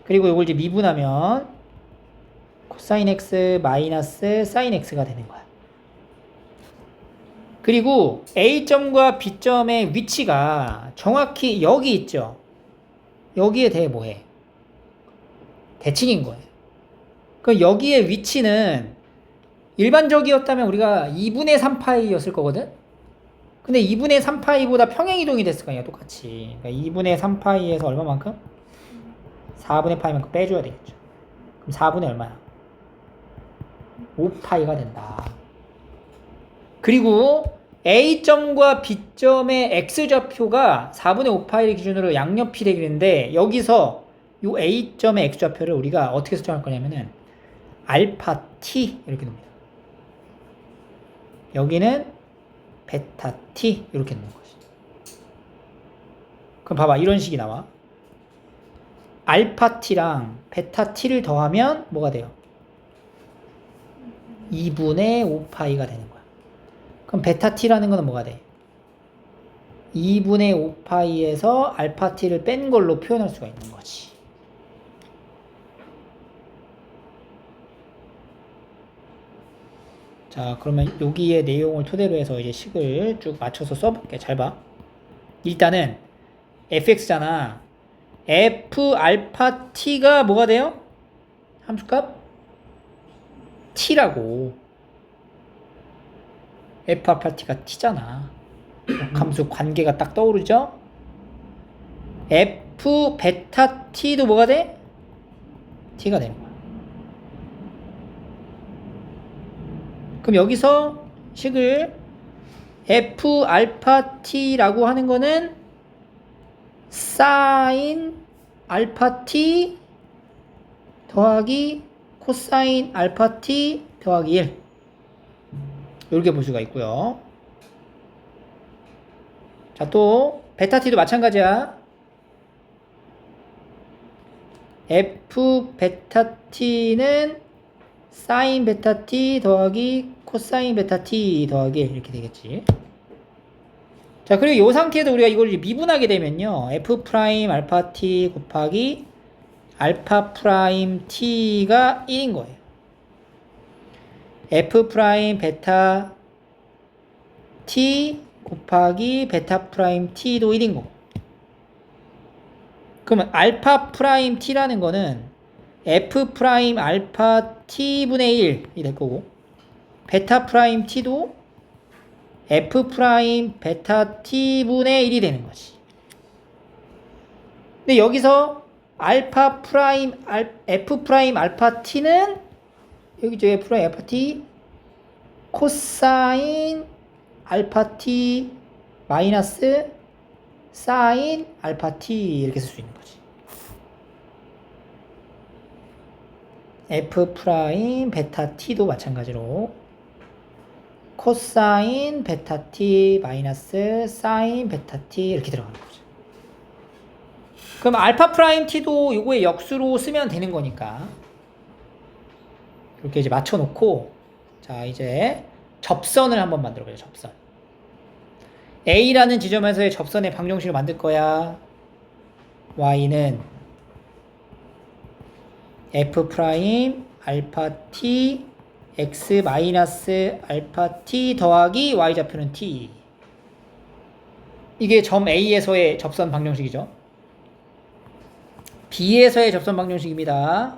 그리고 이걸 이제 미분하면 코사인 x 마이너스 사인 x가 되는 거야. 그리고 A점과 B점의 위치가 정확히 여기 있죠. 여기에 대해 뭐해? 대칭인 거예요. 그럼 여기에 위치는 일반적이었다면 우리가 2분의 3파이였을 거거든? 근데 2분의 3파이보다 평행이동이 됐을 거 아니야, 똑같이. 그러니까 2분의 3파이에서 얼마만큼? 4분의 파이만큼 빼줘야 되겠죠. 그럼 4분의 얼마야? 5파이가 된다. 그리고 A점과 B점의 X좌표가 4분의 5파이를 기준으로 양옆이 되겠는데, 여기서 이 A점의 X좌표를 우리가 어떻게 설정할 거냐면은 알파 T 이렇게 됩니다. 여기는 베타 T 이렇게 넣는 거지. 그럼 봐봐, 이런 식이 나와. 알파 T랑 베타 T를 더하면 뭐가 돼요? 2분의 5파이가 되는 거야. 그럼 베타 T라는 거는 뭐가 돼? 2분의 5파이에서 알파 t를 뺀 걸로 표현할 수가 있는 거지. 자, 그러면 여기에 내용을 토대로 해서 이제 식을 쭉 맞춰서 써볼게. 잘 봐. 일단은 fx잖아. f 알파 t가 뭐가 돼요? 함수값 t라고. f 알파 t가 t잖아. 함수 관계가 딱 떠오르죠? f 베타 t도 뭐가 돼? t가 되는 거야. 그럼 여기서 식을 f 알파 t라고 하는 거는 사인 알파 t 더하기 코사인 알파 t 더하기 1 이렇게 볼 수가 있고요. 자, 또 베타 t도 마찬가지야. f 베타 t는 사인 베타 t 더하기 코사인 베타 t 더하기 1 이렇게 되겠지. 자, 그리고 이 상태에서 우리가 이걸 미분하게 되면요, f 프라임 알파 t 곱하기 알파 프라임 t가 1인 거예요. f 프라임 베타 t 곱하기 베타 프라임 t도 1인 거고. 그러면 알파 프라임 t라는 거는 f 프라임 알파 t분의 1이 될 거고, 베타 프라임 t도 f 프라임 베타 t분의 1이 되는 거지. 근데 여기서 알파 프라임 f 프라임 알파 t는 여기죠. f 프라임 알파 t 코사인 알파 t 마이너스 사인 알파 t 이렇게 쓸 수 있는 거지. f 프라임 베타 t도 마찬가지로 코사인 베타 t 마이너스 사인 베타 t 이렇게 들어가는 거죠. 그럼 알파 프라임 t도 요거의 역수로 쓰면 되는 거니까 이렇게 이제 맞춰 놓고, 자, 이제 접선을 한번 만들어 보죠. 접선. A라는 지점에서의 접선의 방정식을 만들 거야. Y는 F 프라임 알파 T X 마이너스 알파 T 더하기 Y좌표는 T. 이게 점 A에서의 접선 방정식이죠. B에서의 접선 방정식입니다.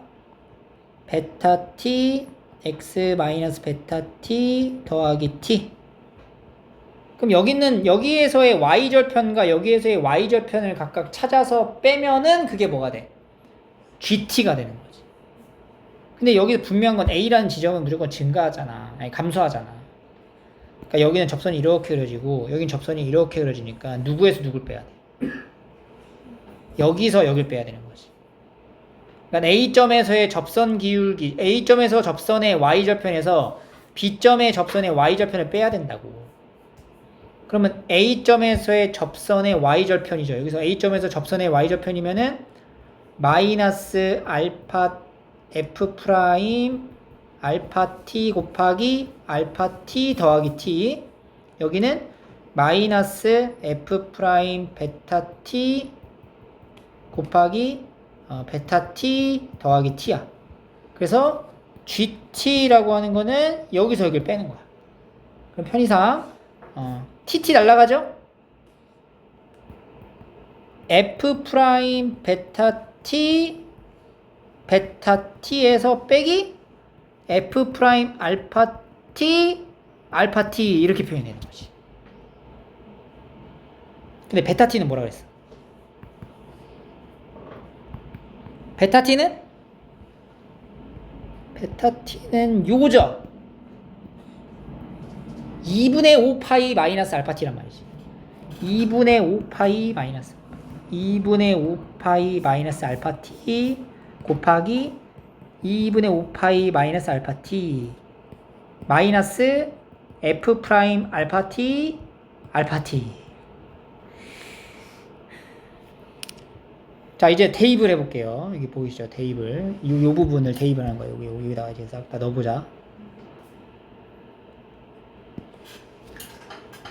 베타 T X 마이너스 베타 T 더하기 T. 그럼 여기에서의 y절편과 여기에서의 y절편을 각각 찾아서 빼면은 그게 뭐가 돼? GT가 되는 거지. 근데 여기서 분명한 건 A라는 지점은 무조건 증가하잖아. 아니, 감소하잖아. 그러니까 여기는 접선이 이렇게 그려지고 여기는 접선이 이렇게 그려지니까 누구에서 누굴 빼야 돼? 여기서 여길 빼야 되는 거지. 그러니까 A점에서의 접선 기울기, A점에서 접선의 y절편에서 B점의 접선의 y절편을 빼야 된다고. 그러면 A점에서의 접선의 y절편이죠. 여기서 A점에서 접선의 y절편이면은 마이너스 알파 f 프라임 알파 t 곱하기 알파 t 더하기 t. 여기는 마이너스 f 프라임 베타 t 곱하기 베타 t 더하기 t야. 그래서 GT라고 하는 거는 여기서 여기를 빼는 거야. 그럼 편의상 TT 날라가죠? F 프라임 베타 T 베타 T에서 빼기 F 프라임 알파 T 이렇게 표현되는 거지. 근데 베타 T는 뭐라고 했어? 베타 T는 요거죠. 2분의 5파이 마이너스 알파 t란 말이지. 2분의 5파이 마이너스 2분의 5파이 마이너스 알파 t 곱하기 2분의 5파이 마이너스 알파 t 마이너스 f 프라임 알파 t 자, 이제 대입을 해볼게요. 여기 보이시죠? 대입을. 요 부분을 대입을 하는 거예요. 여기다가 이제 싹 다 넣어보자.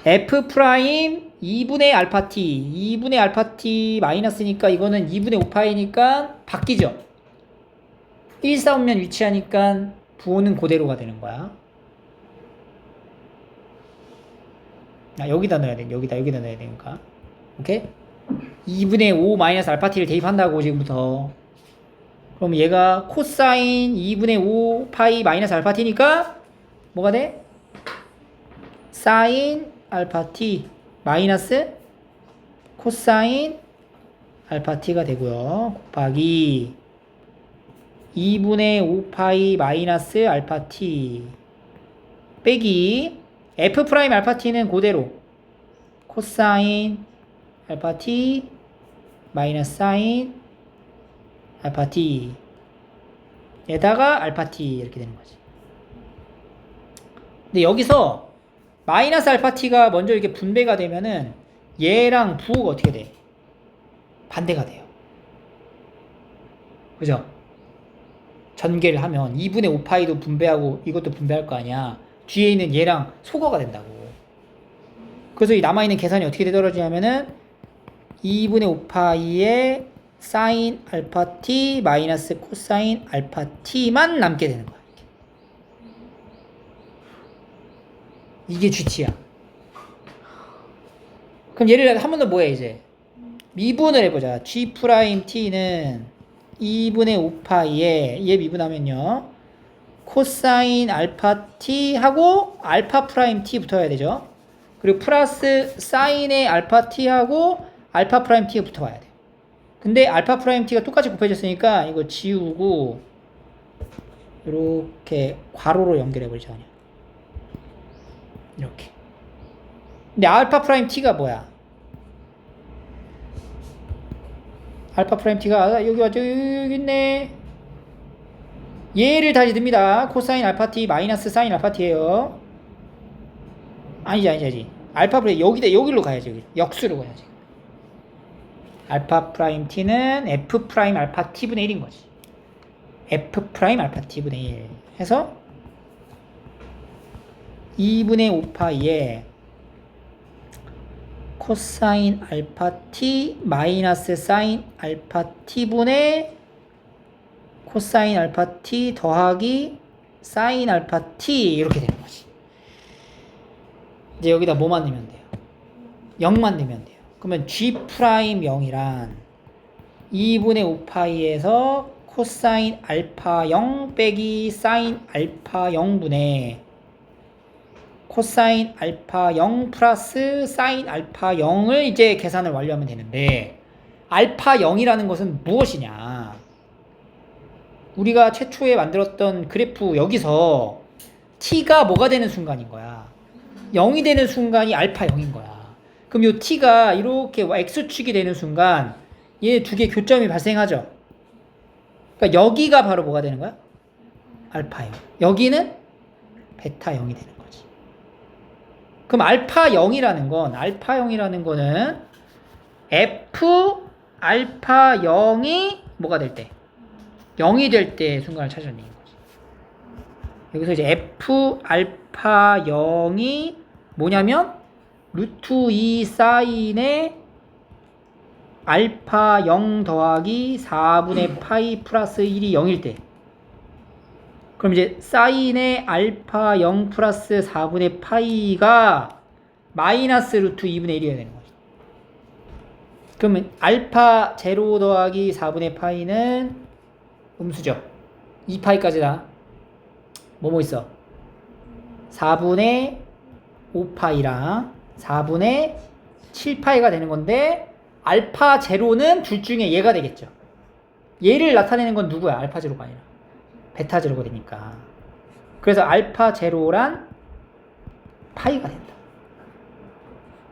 F 프라임 2분의 알파 t 2분의 알파 t 마이너스니까 이거는 2분의 5파이니까 바뀌죠. 1사분면 위치하니까 부호는 그대로가 되는 거야. 여기다 넣어야 돼. 여기다 넣어야 되니까. 오케이? 2분의 5 마이너스 알파 t를 대입한다고 지금부터. 그럼 얘가 코사인 2분의 5 파이 마이너스 알파 t니까 뭐가 돼? 사인 알파 t 마이너스 코사인 알파 t가 되고요. 곱하기 2분의 5 파이 마이너스 알파 t 빼기 f 프라임 알파 t는 그대로 코사인 알파 t 마이너스 사인 알파 t 에다가 알파 t 이렇게 되는 거지. 근데 여기서 마이너스 알파 t가 먼저 이렇게 분배가 되면은 얘랑 부호가 어떻게 돼? 반대가 돼요. 그죠? 전개를 하면 2분의 5파이도 분배하고 이것도 분배할 거 아니야. 뒤에 있는 얘랑 소거가 된다고. 그래서 이 남아있는 계산이 어떻게 떨어지냐면은 2분의 5파이의 사인 알파 t 마이너스 코사인 알파 t만 남게 되는 거야. 이게 GT야. 그럼 얘를 한 번 더 뭐해 이제? 미분을 해보자. G 프라임 T는 2분의 5파이에 얘 미분하면요. 코사인 알파 T 하고 알파 프라임 T 붙어야 되죠. 그리고 플러스 사인의 알파 T하고 알파 프라임 T가 붙어와야 돼. 근데 알파 프라임 T가 똑같이 곱해졌으니까 이거 지우고 이렇게 괄호로 연결해버리자 그냥. 이렇게. 근데 알파 프라임 T가 뭐야? 알파 프라임 T가 여기 왔죠? 여기 있네. 얘를 다시 듭니다. 코사인 알파 T 마이너스 사인 알파 T예요. 아니지. 알파 프라임 여기로 가야지. 여기. 역수로 가야지. 알파 프라임 T는 F 프라임 알파 T분의 1인 거지. F 프라임 알파 T분의 1 해서 2분의 5파이에 코사인 알파 T 마이너스 사인 알파 T분의 코사인 알파 T 더하기 사인 알파 T 이렇게 되는 거지. 이제 여기다 뭐만 넣으면 돼요? 0만 넣으면 돼요. 그러면 G 프라임 0이란 2분의 5파이에서 코사인 알파 0 빼기 사인 알파 0분의 코사인 알파 0 플러스 사인 알파 0을 이제 계산을 완료하면 되는데 알파 0이라는 것은 무엇이냐? 우리가 최초에 만들었던 그래프 여기서 t가 뭐가 되는 순간인 거야? 0이 되는 순간이 알파 0인 거야. 그럼 이 t가 이렇게 x축이 되는 순간 얘 두 개 교점이 발생하죠. 그러니까 여기가 바로 뭐가 되는 거야? 알파 0. 여기는 베타 0이 되는 거지. 그럼 알파 0이라는 거는 f 알파 0이 뭐가 될 때? 0이 될 때 순간을 찾아내는 거지. 여기서 이제 f 알파 0이 뭐냐면 루트 2 사인의 알파 0 더하기 4분의 파이 플러스 1이 0일 때 그럼 이제 사인의 알파 0 플러스 4분의 파이가 마이너스 루트 2분의 1이어야 되는 거죠. 그러면 알파 0 더하기 4분의 파이는 음수죠. 2파이까지다. 뭐뭐 있어? 4분의 5파이랑 4분의 7파이가 되는 건데 알파 제로는 둘 중에 얘가 되겠죠. 얘를 나타내는 건 누구야? 알파 제로가 아니라 베타 제로가 되니까. 그래서 알파 제로란 파이가 된다.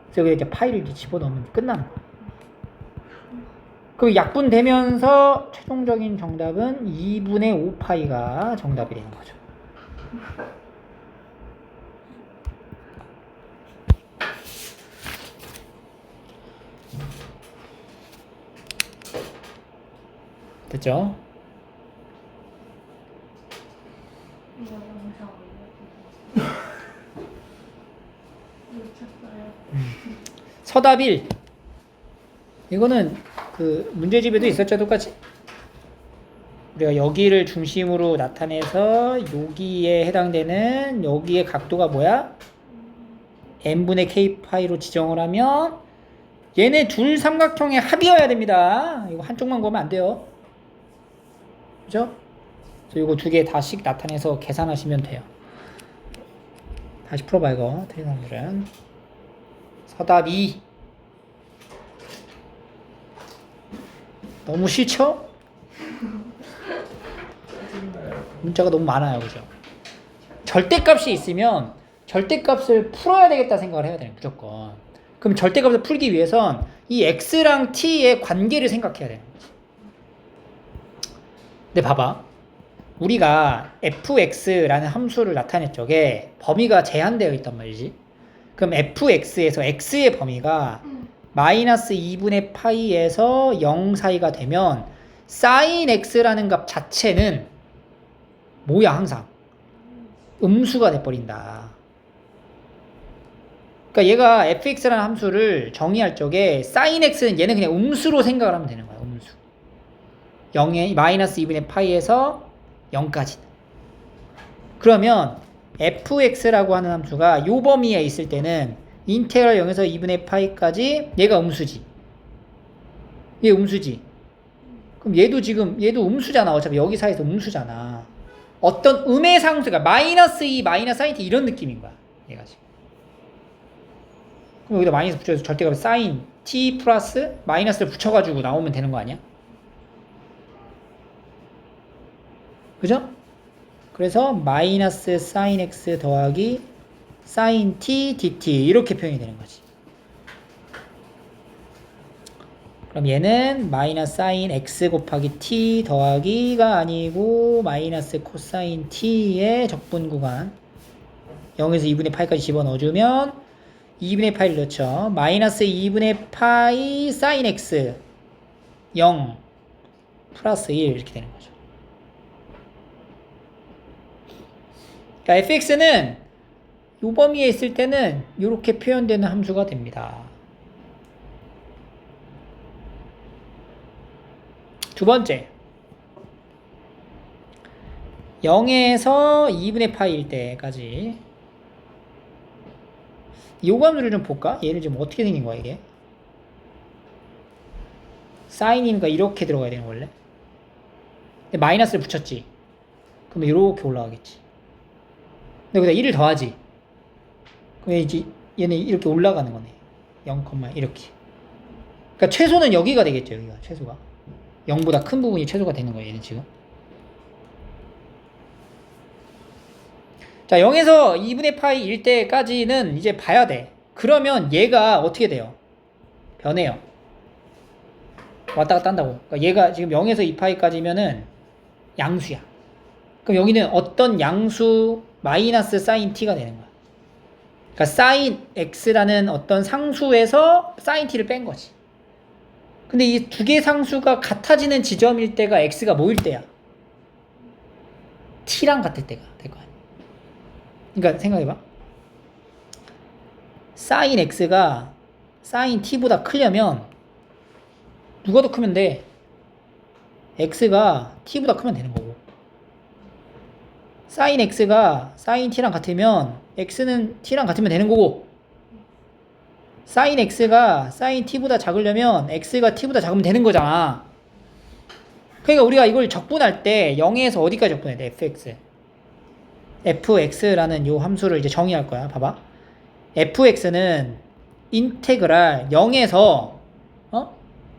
그래서 여기 이렇게 파이를 이렇게 집어넣으면 끝나는 거야. 그 약분되면서 최종적인 정답은 2분의 5파이가 정답이 되는 거죠. 됐죠? 이거 영상 올려주세요. 놓쳤어요. 서답 1. 이거는 그 문제집에도 있었죠, 똑같이. 우리가 여기를 중심으로 나타내서 여기에 해당되는 여기의 각도가 뭐야? n분의 k파이로 지정을 하면 얘네 둘 삼각형의 합이어야 됩니다. 이거 한쪽만 보면 안 돼요. 그죠? 그래서 이거 두 개 다씩 나타내서 계산하시면 돼요. 다시 풀어봐 이거. 틀린 사람들은. 서답 2. 너무 싫죠? 문자가 너무 많아요. 그죠? 절대값이 있으면 절대값을 풀어야 되겠다 생각을 해야 돼요. 무조건. 그럼 절대값을 풀기 위해선 이 x랑 t의 관계를 생각해야 되는 거지. 근데 봐봐. 우리가 fx라는 함수를 나타낼 적에 범위가 제한되어 있단 말이지. 그럼 fx에서 x의 범위가 마이너스 2분의 파이에서 0 사이가 되면 sin x라는 값 자체는 뭐야 항상? 음수가 돼버린다. 그러니까 얘가 fx라는 함수를 정의할 적에 sin x는 얘는 그냥 음수로 생각을 하면 되는 거야. 음수. 0에 마이너스 2분의 파이에서 0까지. 그러면 fx라고 하는 함수가 요 범위에 있을 때는 인테그랄 0에서 2분의 파이까지 얘가 음수지. 얘 음수지. 그럼 얘도 음수잖아. 어차피 여기 사이에서 음수잖아. 어떤 음의 상수가 마이너스 2, 마이너스 sin t 이런 느낌인 거야. 얘가 지금. 그럼 여기다 마이너스 붙여서 절대값 sin t 플러스 마이너스를 붙여가지고 나오면 되는 거 아니야? 그죠? 그래서 마이너스 sin x 더하기 sin t dt 이렇게 표현이 되는 거지. 그럼 얘는 마이너스 sin x 곱하기 t 더하기가 아니고 마이너스 코사인 t의 적분 구간 0에서 2분의 파이까지 집어넣어주면 2분의 파이를 넣죠. 마이너스 2분의 파이 sin x 0 플러스 1 이렇게 되는 거죠. 그러니까 fx는 요 범위에 있을 때는 이렇게 표현되는 함수가 됩니다. 두 번째 0에서 2분의 파이일 때까지 이 함수를 좀 볼까? 얘를 좀 어떻게 생긴 거야 이게? 사인이니까 이렇게 들어가야 되는 원래. 근데 마이너스를 붙였지. 그러면 이렇게 올라가겠지. 근데 여기다 1을 더하지. 그럼 이제 얘는 이렇게 올라가는 거네. 0, 이렇게. 그러니까 최소는 여기가 되겠죠. 여기가 최소가 0보다 큰 부분이 최소가 되는 거예요. 얘는 지금. 자, 0에서 2분의 파이일 때까지는 이제 봐야 돼. 그러면 얘가 어떻게 돼요? 변해요. 왔다 갔다 한다고. 그러니까 얘가 지금 0에서 2파이까지면은 양수야. 그럼 여기는 어떤 양수 마이너스 sin t가 되는 거야. 그러니까 sin x라는 어떤 상수에서 sin t를 뺀 거지. 근데 이 두 개 상수가 같아지는 지점일 때가 x가 뭐일 때야? t랑 같을 때가 될 거 아니야. 그러니까 생각해봐. sin x가 sin t보다 크려면 누가 더 크면 돼? x가 t보다 크면 되는 거고. sin x가 sin t랑 같으면 x는 t랑 같으면 되는 거고. sin x가 sin t보다 작으려면 x가 t보다 작으면 되는 거잖아. 그러니까 우리가 이걸 적분할 때 0에서 어디까지 적분해야 돼? fx. fx라는 요 함수를 이제 정의할 거야. 봐봐. fx는 인테그랄 0에서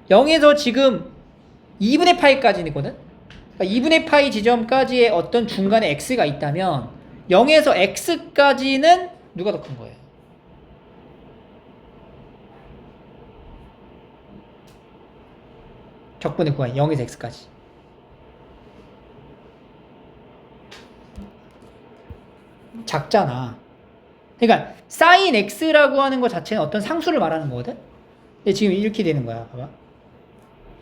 0에서 지금 2분의 파이까지거든. 그러니까 2분의 파이 지점까지의 어떤 중간에 x가 있다면 0에서 x까지는 누가 더 큰 거예요? 적분의 구간 0에서 x까지. 작잖아. 그러니까 sin x라고 하는 것 자체는 어떤 상수를 말하는 거거든. 근데 지금 이렇게 되는 거야. 봐봐.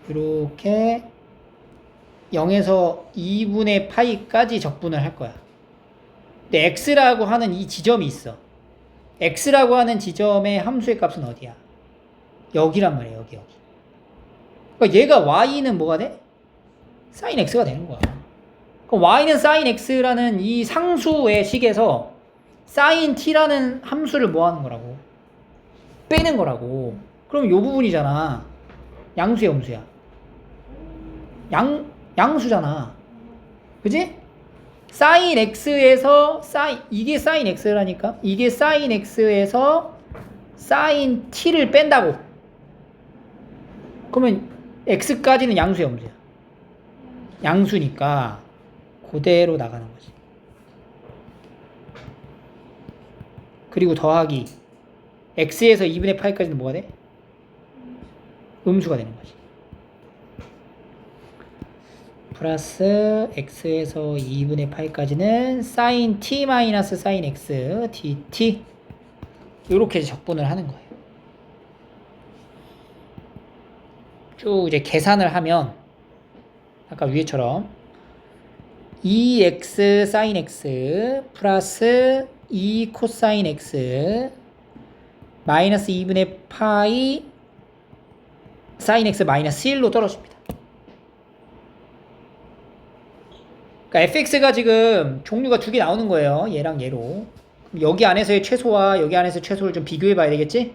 이렇게 0에서 2분의 파이까지 적분을 할 거야. 근데 x라고 하는 이 지점이 있어. x라고 하는 지점의 함수의 값은 어디야? 여기란 말이에요. 여기. 그러니까 얘가 y는 뭐가 돼? sin x가 되는 거야. 그럼 y는 sin x라는 이 상수의 식에서 sin t라는 함수를 뭐 하는 거라고? 빼는 거라고. 그럼 요 부분이잖아. 양수야, 음수야? 양수잖아. 그지? sin x에서 이게 sin x라니까? 이게 sin x에서 sin t를 뺀다고. 그러면 x까지는 양수야, 음수야? 양수니까 그대로 나가는 거지. 그리고 더하기 x에서 2분의 파이까지는 뭐가 돼? 음수가 되는 거지. 플러스 x에서 2분의 파이까지는 sin t 마이너스 sin x dt 이렇게 적분을 하는 거예요. 쭉 이제 계산을 하면 아까 위에처럼 2x sin x 플러스 2 코사인 x 마이너스 2분의 파이 sin x 마이너스 1로 떨어집니다. 그러니까 fx가 지금 종류가 두 개 나오는 거예요. 얘랑 얘로. 그럼 여기 안에서의 최소와 여기 안에서의 최소를 좀 비교해 봐야 되겠지?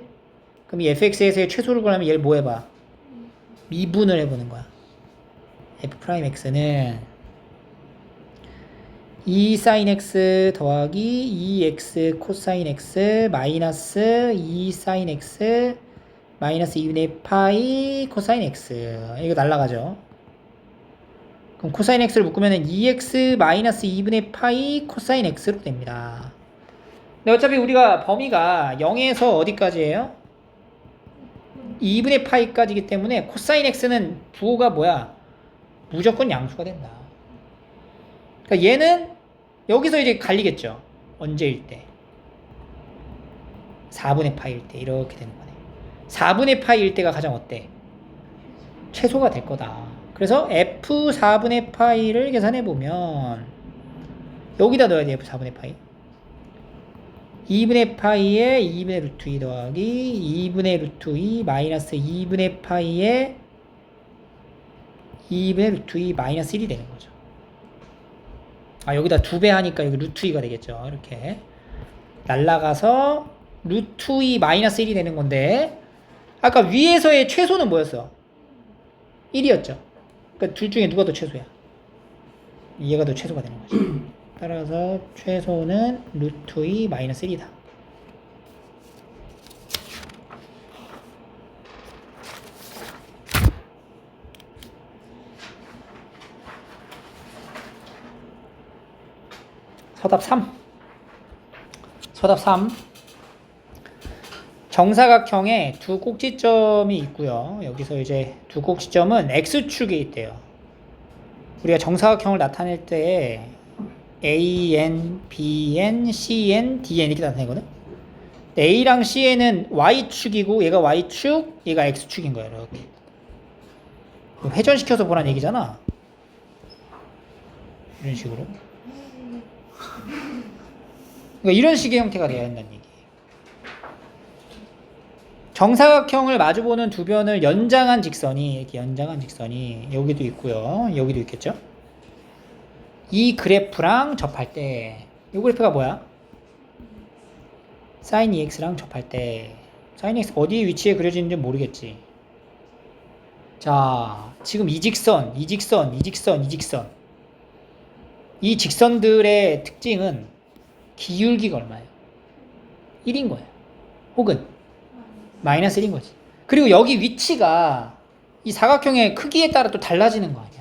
그럼 이 fx에서의 최소를 구하려면 얘를 뭐 해봐? 미분을 해보는 거야. f'x는 2 sin x 더하기 2x 코사인 x 마이너스 2 sin x 마이너스 2분의 파이 코사인 x 이거 날라가죠. 그럼 코사인 x를 묶으면 2x 마이너스 2분의 파이 코사인 x로 됩니다. 근데 어차피 우리가 범위가 0에서 어디까지예요? 2분의 파이까지이기 때문에 코사인 x는 부호가 뭐야? 무조건 양수가 된다. 그러니까 얘는 여기서 이제 갈리겠죠. 언제일 때? 4분의 파일 때 이렇게 되는 거네. 4분의 파일 때가 가장 어때? 최소가 될 거다. 그래서 f 4분의 파이를 계산해 보면 여기다 넣어야 돼. f 4분의 파이 2분의 파이에 2분의 루트 2 더하기 2분의 루트 2 마이너스 2분의 파이에 2분의 루트 2 마이너스 1이 되는 거죠. 아, 여기다 2배 하니까 여기 루트 2가 되겠죠. 이렇게 날라가서 루트 2 마이너스 1이 되는 건데 아까 위에서의 최소는 뭐였어? 1이었죠. 그러니까 둘 중에 누가 더 최소야? 얘가 더 최소가 되는 거지. 따라서 최소는 루트 2 마이너스 1이다. 서답 3. 서답 3. 정사각형에 두 꼭지점이 있고요. 여기서 이제 두 꼭지점은 x축에 있대요. 우리가 정사각형을 나타낼 때 AN, BN, CN, DN 이렇게 나타내거든. A랑 C는 Y축이고 얘가 Y축, 얘가 X축인 거예요. 이렇게 회전시켜서 보라는 얘기잖아. 이런 식으로. 그러니까 이런 식의 형태가 되어야 한다는 얘기예요. 정사각형을 마주보는 두 변을 연장한 직선이 이렇게 연장한 직선이 여기도 있고요. 여기도 있겠죠. 이 그래프랑 접할 때 이 그래프가 뭐야? sin EX랑 접할 때 sin EX 어디에 위치에 그려지는지 모르겠지. 자, 지금 이 직선, 이 직선, 이 직선, 이 직선 이 직선들의 특징은 기울기가 얼마예요? 1인 거예요. 혹은 마이너스 1인 거지. 그리고 여기 위치가 이 사각형의 크기에 따라 또 달라지는 거 아니야.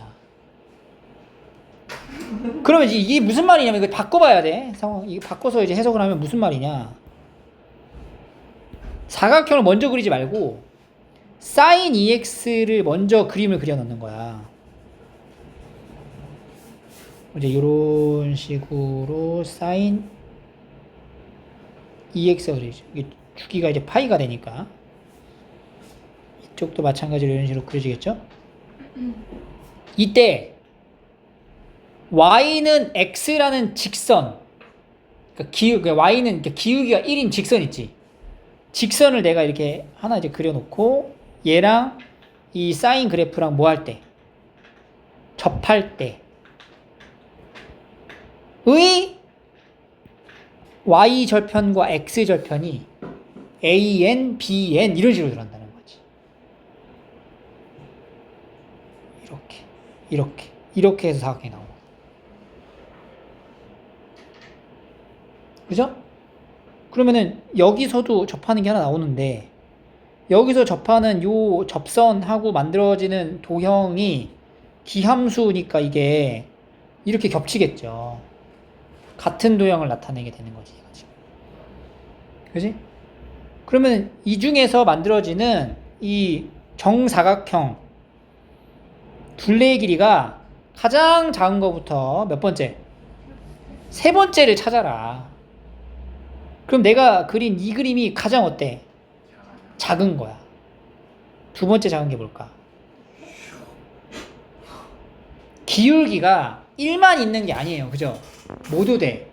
그러면 이게 무슨 말이냐면 이거 바꿔봐야 돼. 상황 이거 바꿔서 이제 해석을 하면 무슨 말이냐. 사각형을 먼저 그리지 말고 sin EX를 먼저 그림을 그려 넣는 거야. 이제 이런 식으로 sin EX가 그려지죠. 이게 주기가 이제 파이가 되니까 이쪽도 마찬가지로 이런 식으로 그려지겠죠. 이때 y는 x라는 직선, 그러니까 y는 기울기가 1인 직선 있지. 직선을 내가 이렇게 하나 이제 그려놓고 얘랑 이 사인 그래프랑 뭐 할 때? 접할 때의 y 절편과 x 절편이 an, bn 이런 식으로 들어간다는 거지. 이렇게 해서 사각형이 나오고. 그죠? 그러면은 여기서도 접하는 게 하나 나오는데 여기서 접하는 요 접선하고 만들어지는 도형이 기함수니까 이게 이렇게 겹치겠죠. 같은 도형을 나타내게 되는 거지. 그지? 그러면 이 중에서 만들어지는 이 정사각형 둘레의 길이가 가장 작은 거부터 몇 번째? 세 번째를 찾아라. 그럼 내가 그린 이 그림이 가장 어때? 작은 거야. 두 번째 작은 게 뭘까? 기울기가 1만 있는 게 아니에요. 그죠? 모두 돼.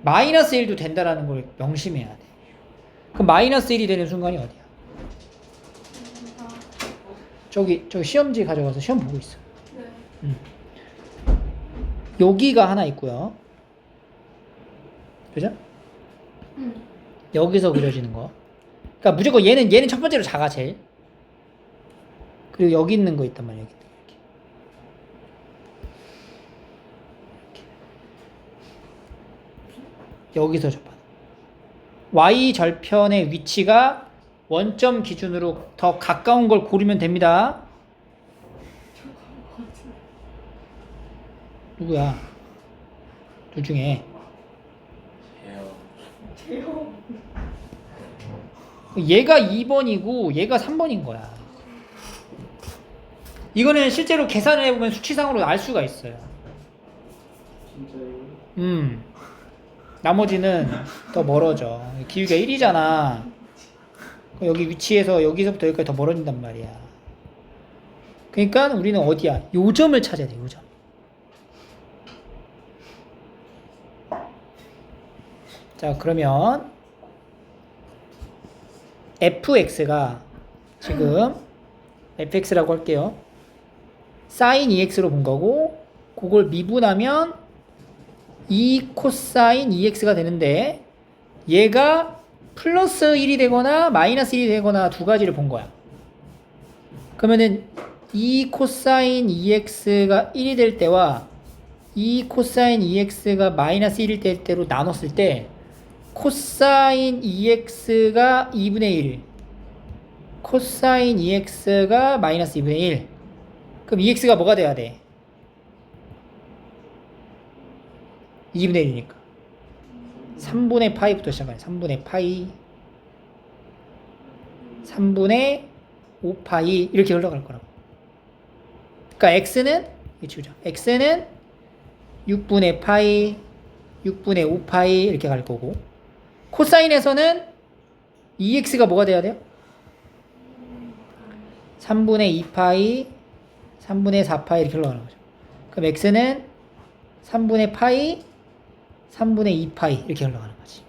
마이너스 1도 된다라는 걸 명심해야 돼. 그럼 마이너스 1이 되는 순간이 어디야? 저기 시험지 가져가서 시험 보고 있어. 네. 여기가 하나 있고요. 그죠? 여기서 그려지는 거. 그러니까 무조건 얘는 첫 번째로 작아 제일. 그리고 여기 있는 거 있단 말이야. 여기. 여기서 접하는. y 절편의 위치가 원점 기준으로 더 가까운 걸 고르면 됩니다. 누구야? 둘 중에. 얘가 2번이고 얘가 3번인 거야. 이거는 실제로 계산을 해보면 수치상으로 알 수가 있어요. 진짜요? 나머지는 더 멀어져. 기울기가 1이잖아. 여기 위치에서 여기서부터 여기까지 더 멀어진단 말이야. 그러니까 우리는 어디야? 요 점을 찾아야 돼. 요 점. 자, 그러면 fx가 지금 fx라고 할게요. sin 2x로 본 거고 그걸 미분하면 2 코사인 2x가 되는데 얘가 플러스 1이 되거나 마이너스 1이 되거나 두 가지를 본 거야. 그러면은 2 코사인 2x가 1이 될 때와 2 코사인 2x가 마이너스 1일 때로 나눴을 때 코사인 2x가 2분의 1 코사인 2x가 마이너스 2분의 1 그럼 2x가 뭐가 돼야 돼? 2분의 1이니까 3분의 파이부터 시작하네. 3분의 파이 3분의 5파이 이렇게 흘러갈 거라고. 그러니까 x는 x는 6분의 파이 6분의 5파이 이렇게 갈 거고 코사인에서는 2x가 뭐가 돼야 돼요? 3분의 2파이 3분의 4파이 이렇게 흘러가는 거죠. 그럼 x는 3분의 파이 3분의 2파이 이렇게 흘러가는 거지.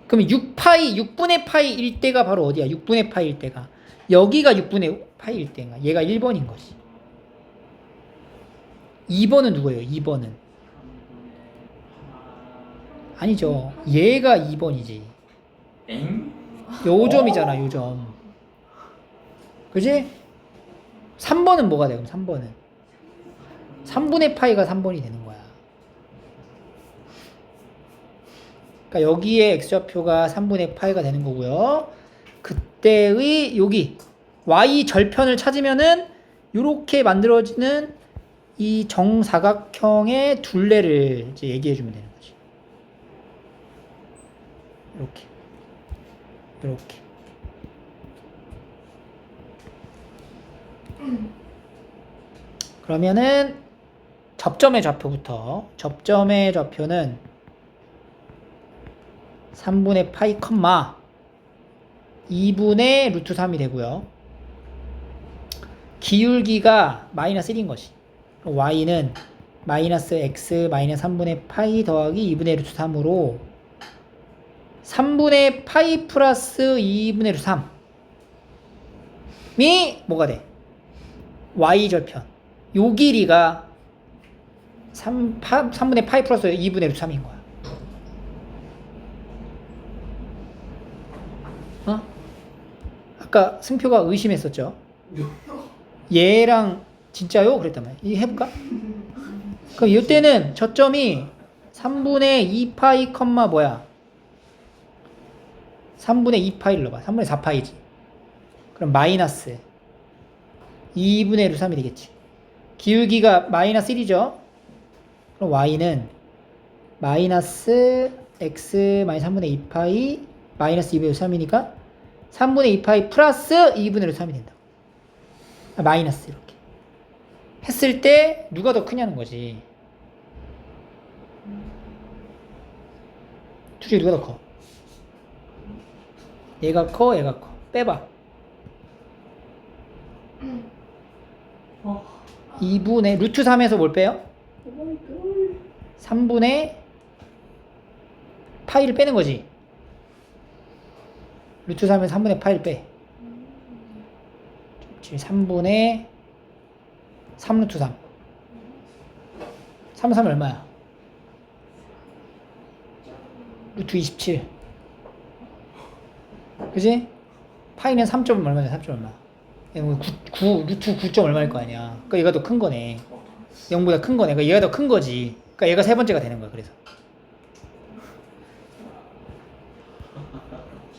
그럼 6분의 파이일 때가 바로 어디야? 6분의 파이일 때가 여기가 6분의 파이일 때인가? 얘가 1번인 거지. 2번은 누구예요? 2번은 아니죠. 얘가 2번이지. 요 점이잖아. 요 점. 그지? 3번은 뭐가 돼? 그럼 3번은 3분의 파이가 3번이 되는 거야. 그러니까 여기에 x좌표가 3분의 파이가 되는 거고요. 그때의 여기 y 절편을 찾으면은 이렇게 만들어지는 이 정사각형의 둘레를 이제 얘기해 주면 되는 거지. 이렇게. 그러면은 접점의 좌표부터. 접점의 좌표는 3분의 파이 컴마 2분의 루트 3이 되고요. 기울기가 마이너스 1인 것이. y는 마이너스 x 마이너스 3분의 파이 더하기 2분의 루트 3으로 3분의 파이 플러스 2분의 루트 3이 뭐가 돼? y절편. 요 길이가 3분의 파이 플러스 2분의 루트 3인 거야. 어? 아까 승표가 의심했었죠? 얘랑 진짜요? 그랬단 말이야. 이거 해볼까? 그럼 이때는 저점이 3분의 2파이 컴마 뭐야? 3분의 2파이를 넣어봐. 3분의 4파이지. 그럼 마이너스 2분의 루트 3이 되겠지. 기울기가 마이너스 1이죠. 그럼 y는 마이너스 x 마이너스 3분의 2파이 마이너스 2분의 루트 3이니까 3분의 2파이 플러스 2분의 루트 3이 된다. 마이너스 이렇게 했을 때 누가 더 크냐는 거지. 둘 중에 누가 더 커? 얘가 커, 얘가 커. 빼봐. 2분의 루트 3에서 뭘 빼요? 3분의 파이를 빼는 거지. 루트 3에서 3분의 파이를 빼. 3분의 3루트 3. 3, 3 얼마야? 루트 27. 그지? 파이는 3점 얼마냐? 3점 얼마? 9, 루트 9점 얼마일 거 아니야. 그러니까 얘가 더 큰 거네. 0보다 큰 거네. 그러니까 얘가 더 큰 거지. 그러니까 얘가 세 번째가 되는 거야. 그래서.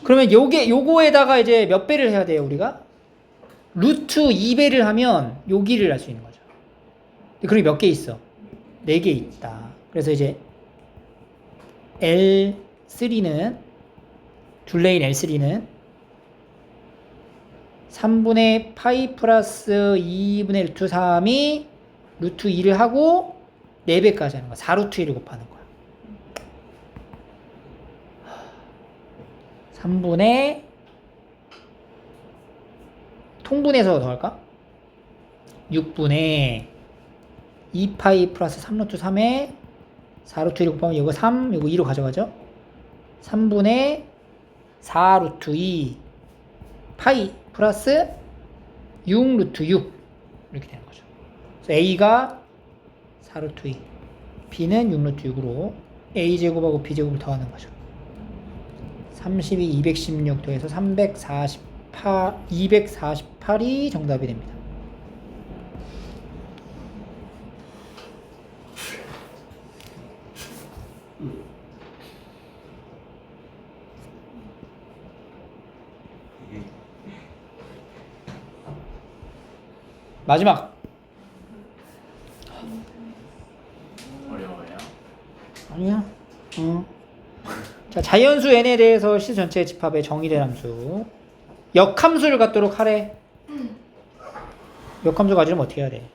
그러면 요거에다가 이제 몇 배를 해야 돼요, 우리가? 루트 2배를 하면 여기를 알 수 있는 거죠. 그럼 몇 개 있어? 4개 있다. 그래서 이제 L3는 둘레인 L3는 3분의 파이 플러스 2분의 루트 3이 루트 2를 하고 4배까지 하는 거야. 4루트 1을 곱하는 거야. 3분의 통분해서 더할까? 6분의 2파이 플러스 3루트 3에 4루트 1을 곱하면 이거 3, 이거 2로 가져가죠? 3분의 4루트 2 파이 플러스 6루트 6 이렇게 되는 거죠. 그래서 A가 4루트 2 B는 6루트 6으로 A제곱하고 B제곱을 더하는 거죠. 32, 216 더해서 248이 정답이 됩니다. 마지막. 어려워요? 아니야. 자, 자연수 n에 대해서 시 전체의 집합의 정의된 함수. 역함수를 갖도록 하래. 역함수 가지려면 어떻게 해야 돼?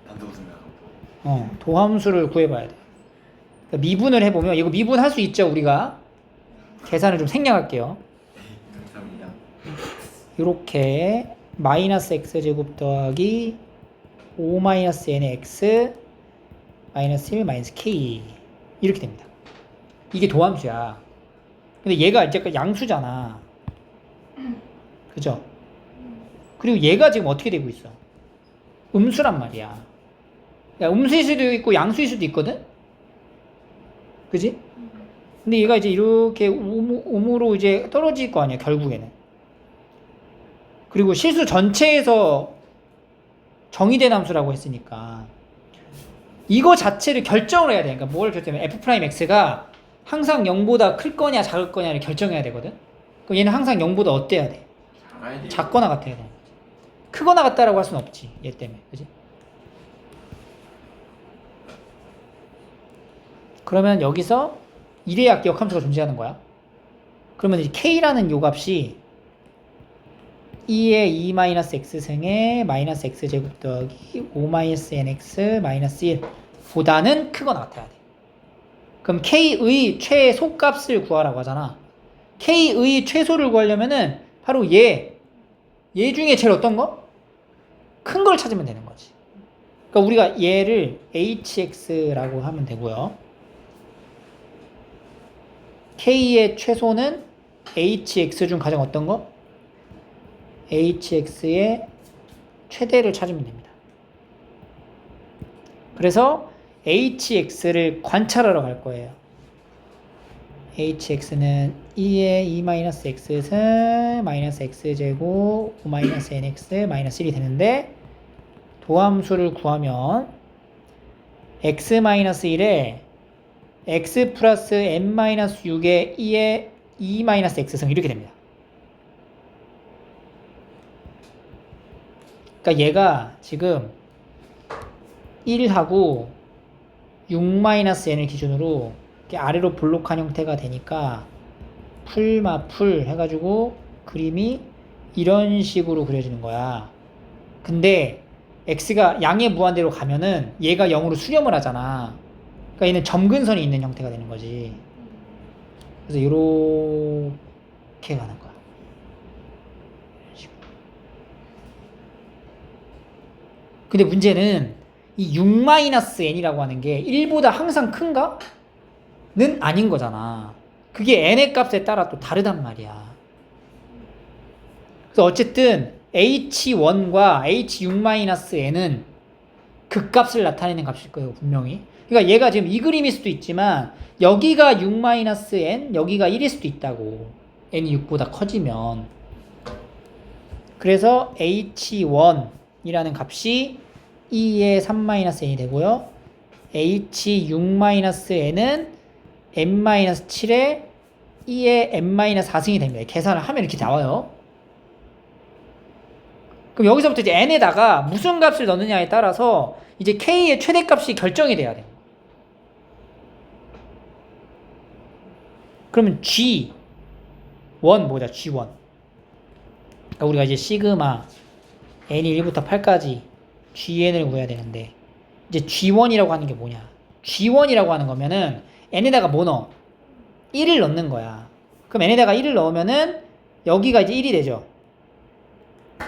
단도승하고 도함수를 구해봐야 돼. 그러니까 미분을 해보면, 이거 미분할 수 있죠, 우리가. 계산을 좀 생략할게요. 감사합니다. 이렇게 마이너스 x제곱 더하기 5 마이너스 n의 x 마이너스 1 마이너스 k 이렇게 됩니다. 이게 도함수야. 근데 얘가 이제 양수잖아. 그죠? 그리고 얘가 지금 어떻게 되고 있어? 음수란 말이야. 음수일 수도 있고 양수일 수도 있거든? 그지? 근데 얘가 이제 이렇게 음으로 이제 떨어질 거 아니야, 결국에는. 그리고 실수 전체에서 정의된 함수라고 했으니까 이거 자체를 결정을 해야 돼. 그러니까 뭘 결정하면 f'x가 항상 0보다 클 거냐 작을 거냐를 결정해야 되거든. 그럼 얘는 항상 0보다 어때야 돼? 작아야 돼. 작거나 같아야 돼. 크거나 같다라고 할 수는 없지. 얘 때문에. 그지? 그러면 여기서 1의 약 역함수가 존재하는 거야. 그러면 이제 k라는 요 값이 2의 2-x승의 마이너스 x제곱 더하기 5-nx 마이너스 1 보다는 크거나 같아야 돼. 그럼 k의 최소값을 구하라고 하잖아. k의 최소를 구하려면은 바로 얘 중에 제일 어떤 거? 큰 걸 찾으면 되는 거지. 그러니까 우리가 얘를 hx라고 하면 되고요. K의 최소는 hx 중 가장 어떤 거? hx의 최대를 찾으면 됩니다. 그래서 hx를 관찰하러 갈 거예요. hx는 2의 2-x승 마이너스 x제곱 5-nx 마이너스 1이 되는데 도함수를 구하면 x-1에 x 플러스 n-6의 2의 2-x승 이렇게 됩니다. 그러니까 얘가 지금 1하고 6-n을 기준으로 이렇게 아래로 볼록한 형태가 되니까 풀 해가지고 그림이 이런 식으로 그려지는 거야. 근데 x가 양의 무한대로 가면은 얘가 0으로 수렴을 하잖아. 그러니까 얘는 점근선이 있는 형태가 되는 거지. 그래서 이렇게 가는 거야. 이런 식으로. 근데 문제는 이 6-n이라고 하는 게 1보다 항상 큰가? 는 아닌 거잖아. 그게 n의 값에 따라 또 다르단 말이야. 그래서 어쨌든 h1과 h6-n은 극값을 나타내는 값일 거예요, 분명히. 그러니까 얘가 지금 이 그림일 수도 있지만 여기가 6-n, 여기가 1일 수도 있다고. n이 6보다 커지면. 그래서 h1이라는 값이 2의 3-n이 되고요. h6-n은 n-7에 2의 n-4승이 됩니다. 계산을 하면 이렇게 나와요. 그럼 여기서부터 이제 n에다가 무슨 값을 넣느냐에 따라서 이제 k의 최대값이 결정이 돼야 돼요. 그러면 G1 뭐자? G1. 그러니까 우리가 이제 시그마 n이 1부터 8까지 GN을 구해야 되는데 이제 G1이라고 하는 게 뭐냐? G1이라고 하는 거면은 n에다가 뭐 넣어? 1을 넣는 거야. 그럼 n에다가 1을 넣으면은 여기가 이제 1이 되죠.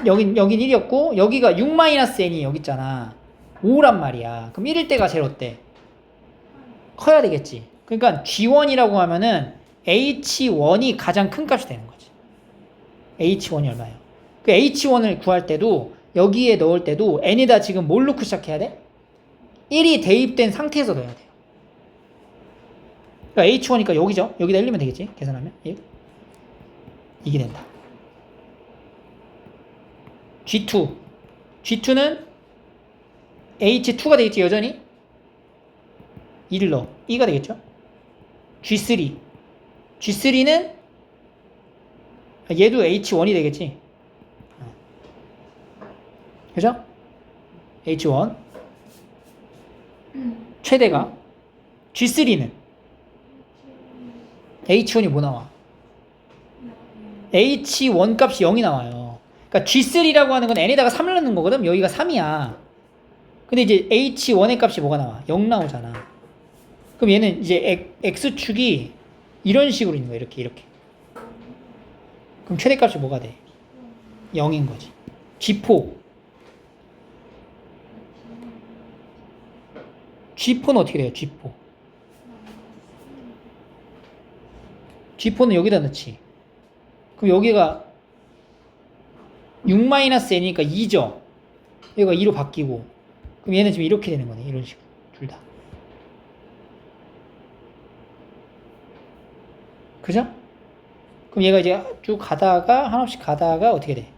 여긴 1이었고 여기가 6-n이 여기 있잖아. 5란 말이야. 그럼 1일 때가 제일 어때? 커야 되겠지. 그러니까 G1이라고 하면은 H1이 가장 큰 값이 되는 거지. H1이 얼마예요? 그 H1을 구할 때도 여기에 넣을 때도 n에다 지금 뭘 넣고 시작해야 돼? 1이 대입된 상태에서 넣어야 돼요. 그러니까 H1이니까 여기죠. 여기다 1넣으면 되겠지. 계산하면 1. 이게 된다. G2. G2는 H2가 되겠지, 여전히? 2를 넣어. 2가 되겠죠? G3. G3는 얘도 H1이 되겠지? 그죠? H1. 최대가. G3는 H1이 뭐 나와? H1 값이 0이 나와요. 그러니까 G3라고 하는 건 n에다가 3을 넣는 거거든. 여기가 3이야. 근데 이제 H1의 값이 뭐가 나와? 0 나오잖아. 그럼 얘는 이제 x축이 이런 식으로 있는 거야. 이렇게. 그럼 최대값이 뭐가 돼? 0인 거지. G4. G4는 어떻게 돼요? G4. G4는 여기다 넣지. 그럼 여기가 6-n이니까 2죠. 여기가 2로 바뀌고. 그럼 얘는 지금 이렇게 되는 거네. 이런 식으로. 둘 다. 그죠? 그럼 얘가 이제 쭉 가다가, 한없이 가다가 어떻게 돼?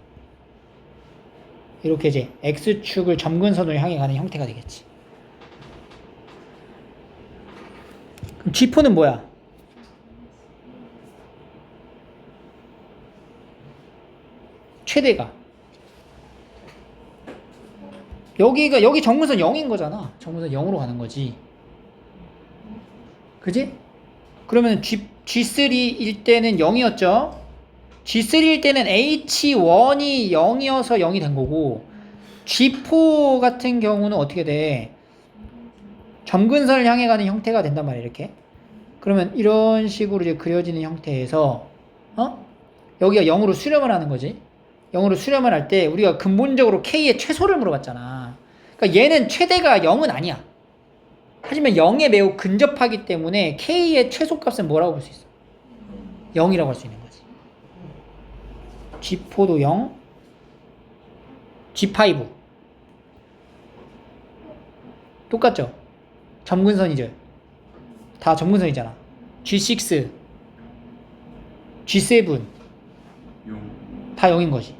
이렇게 이제 X축을 점근선으로 향해 가는 형태가 되겠지. 그럼 G4는 뭐야? 최대가. 여기 정근선 0인 거잖아. 정근선 0으로 가는 거지. 그지? 그러면 G3일 때는 0이었죠? G3일 때는 H1이 0이어서 0이 된 거고, G4 같은 경우는 어떻게 돼? 점근선을 향해 가는 형태가 된단 말이야, 이렇게. 그러면 이런 식으로 이제 그려지는 형태에서, 여기가 0으로 수렴을 하는 거지. 0으로 수렴을 할 때 우리가 근본적으로 K의 최소를 물어봤잖아. 그러니까 얘는 최대가 0은 아니야. 하지만 0에 매우 근접하기 때문에 K의 최소값은 뭐라고 볼 수 있어? 0이라고 할 수 있는 거지. G4도 0, G5 똑같죠? 점근선이죠. 다 점근선이잖아. G6, G7 용. 다 0인 거지.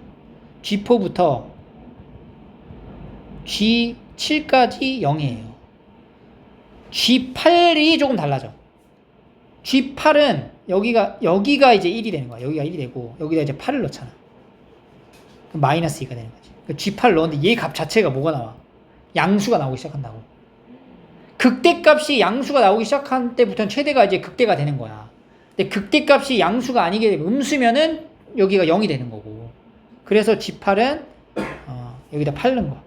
G4부터 G7까지 0이에요. G8이 조금 달라져. G8은 여기가 이제 1이 되는 거야. 여기가 1이 되고 여기다 이제 8을 넣잖아. 그럼 마이너스 2가 되는 거지. 그 G8 넣었는데 얘 값 자체가 뭐가 나와? 양수가 나오기 시작한다고. 극대값이 양수가 나오기 시작한 때부터는 최대가 이제 극대가 되는 거야. 근데 극대값이 양수가 아니게 되면 음수면은 여기가 0이 되는 거고. 그래서 G8은 여기다 8 넣은 거야.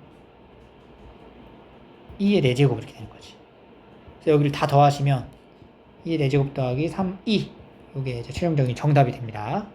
2의 4제곱 이렇게 되는 거지. 그래서 여기를 다 더하시면 2의 4제곱 더하기 3, 2. 이게 이제 최종적인 정답이 됩니다.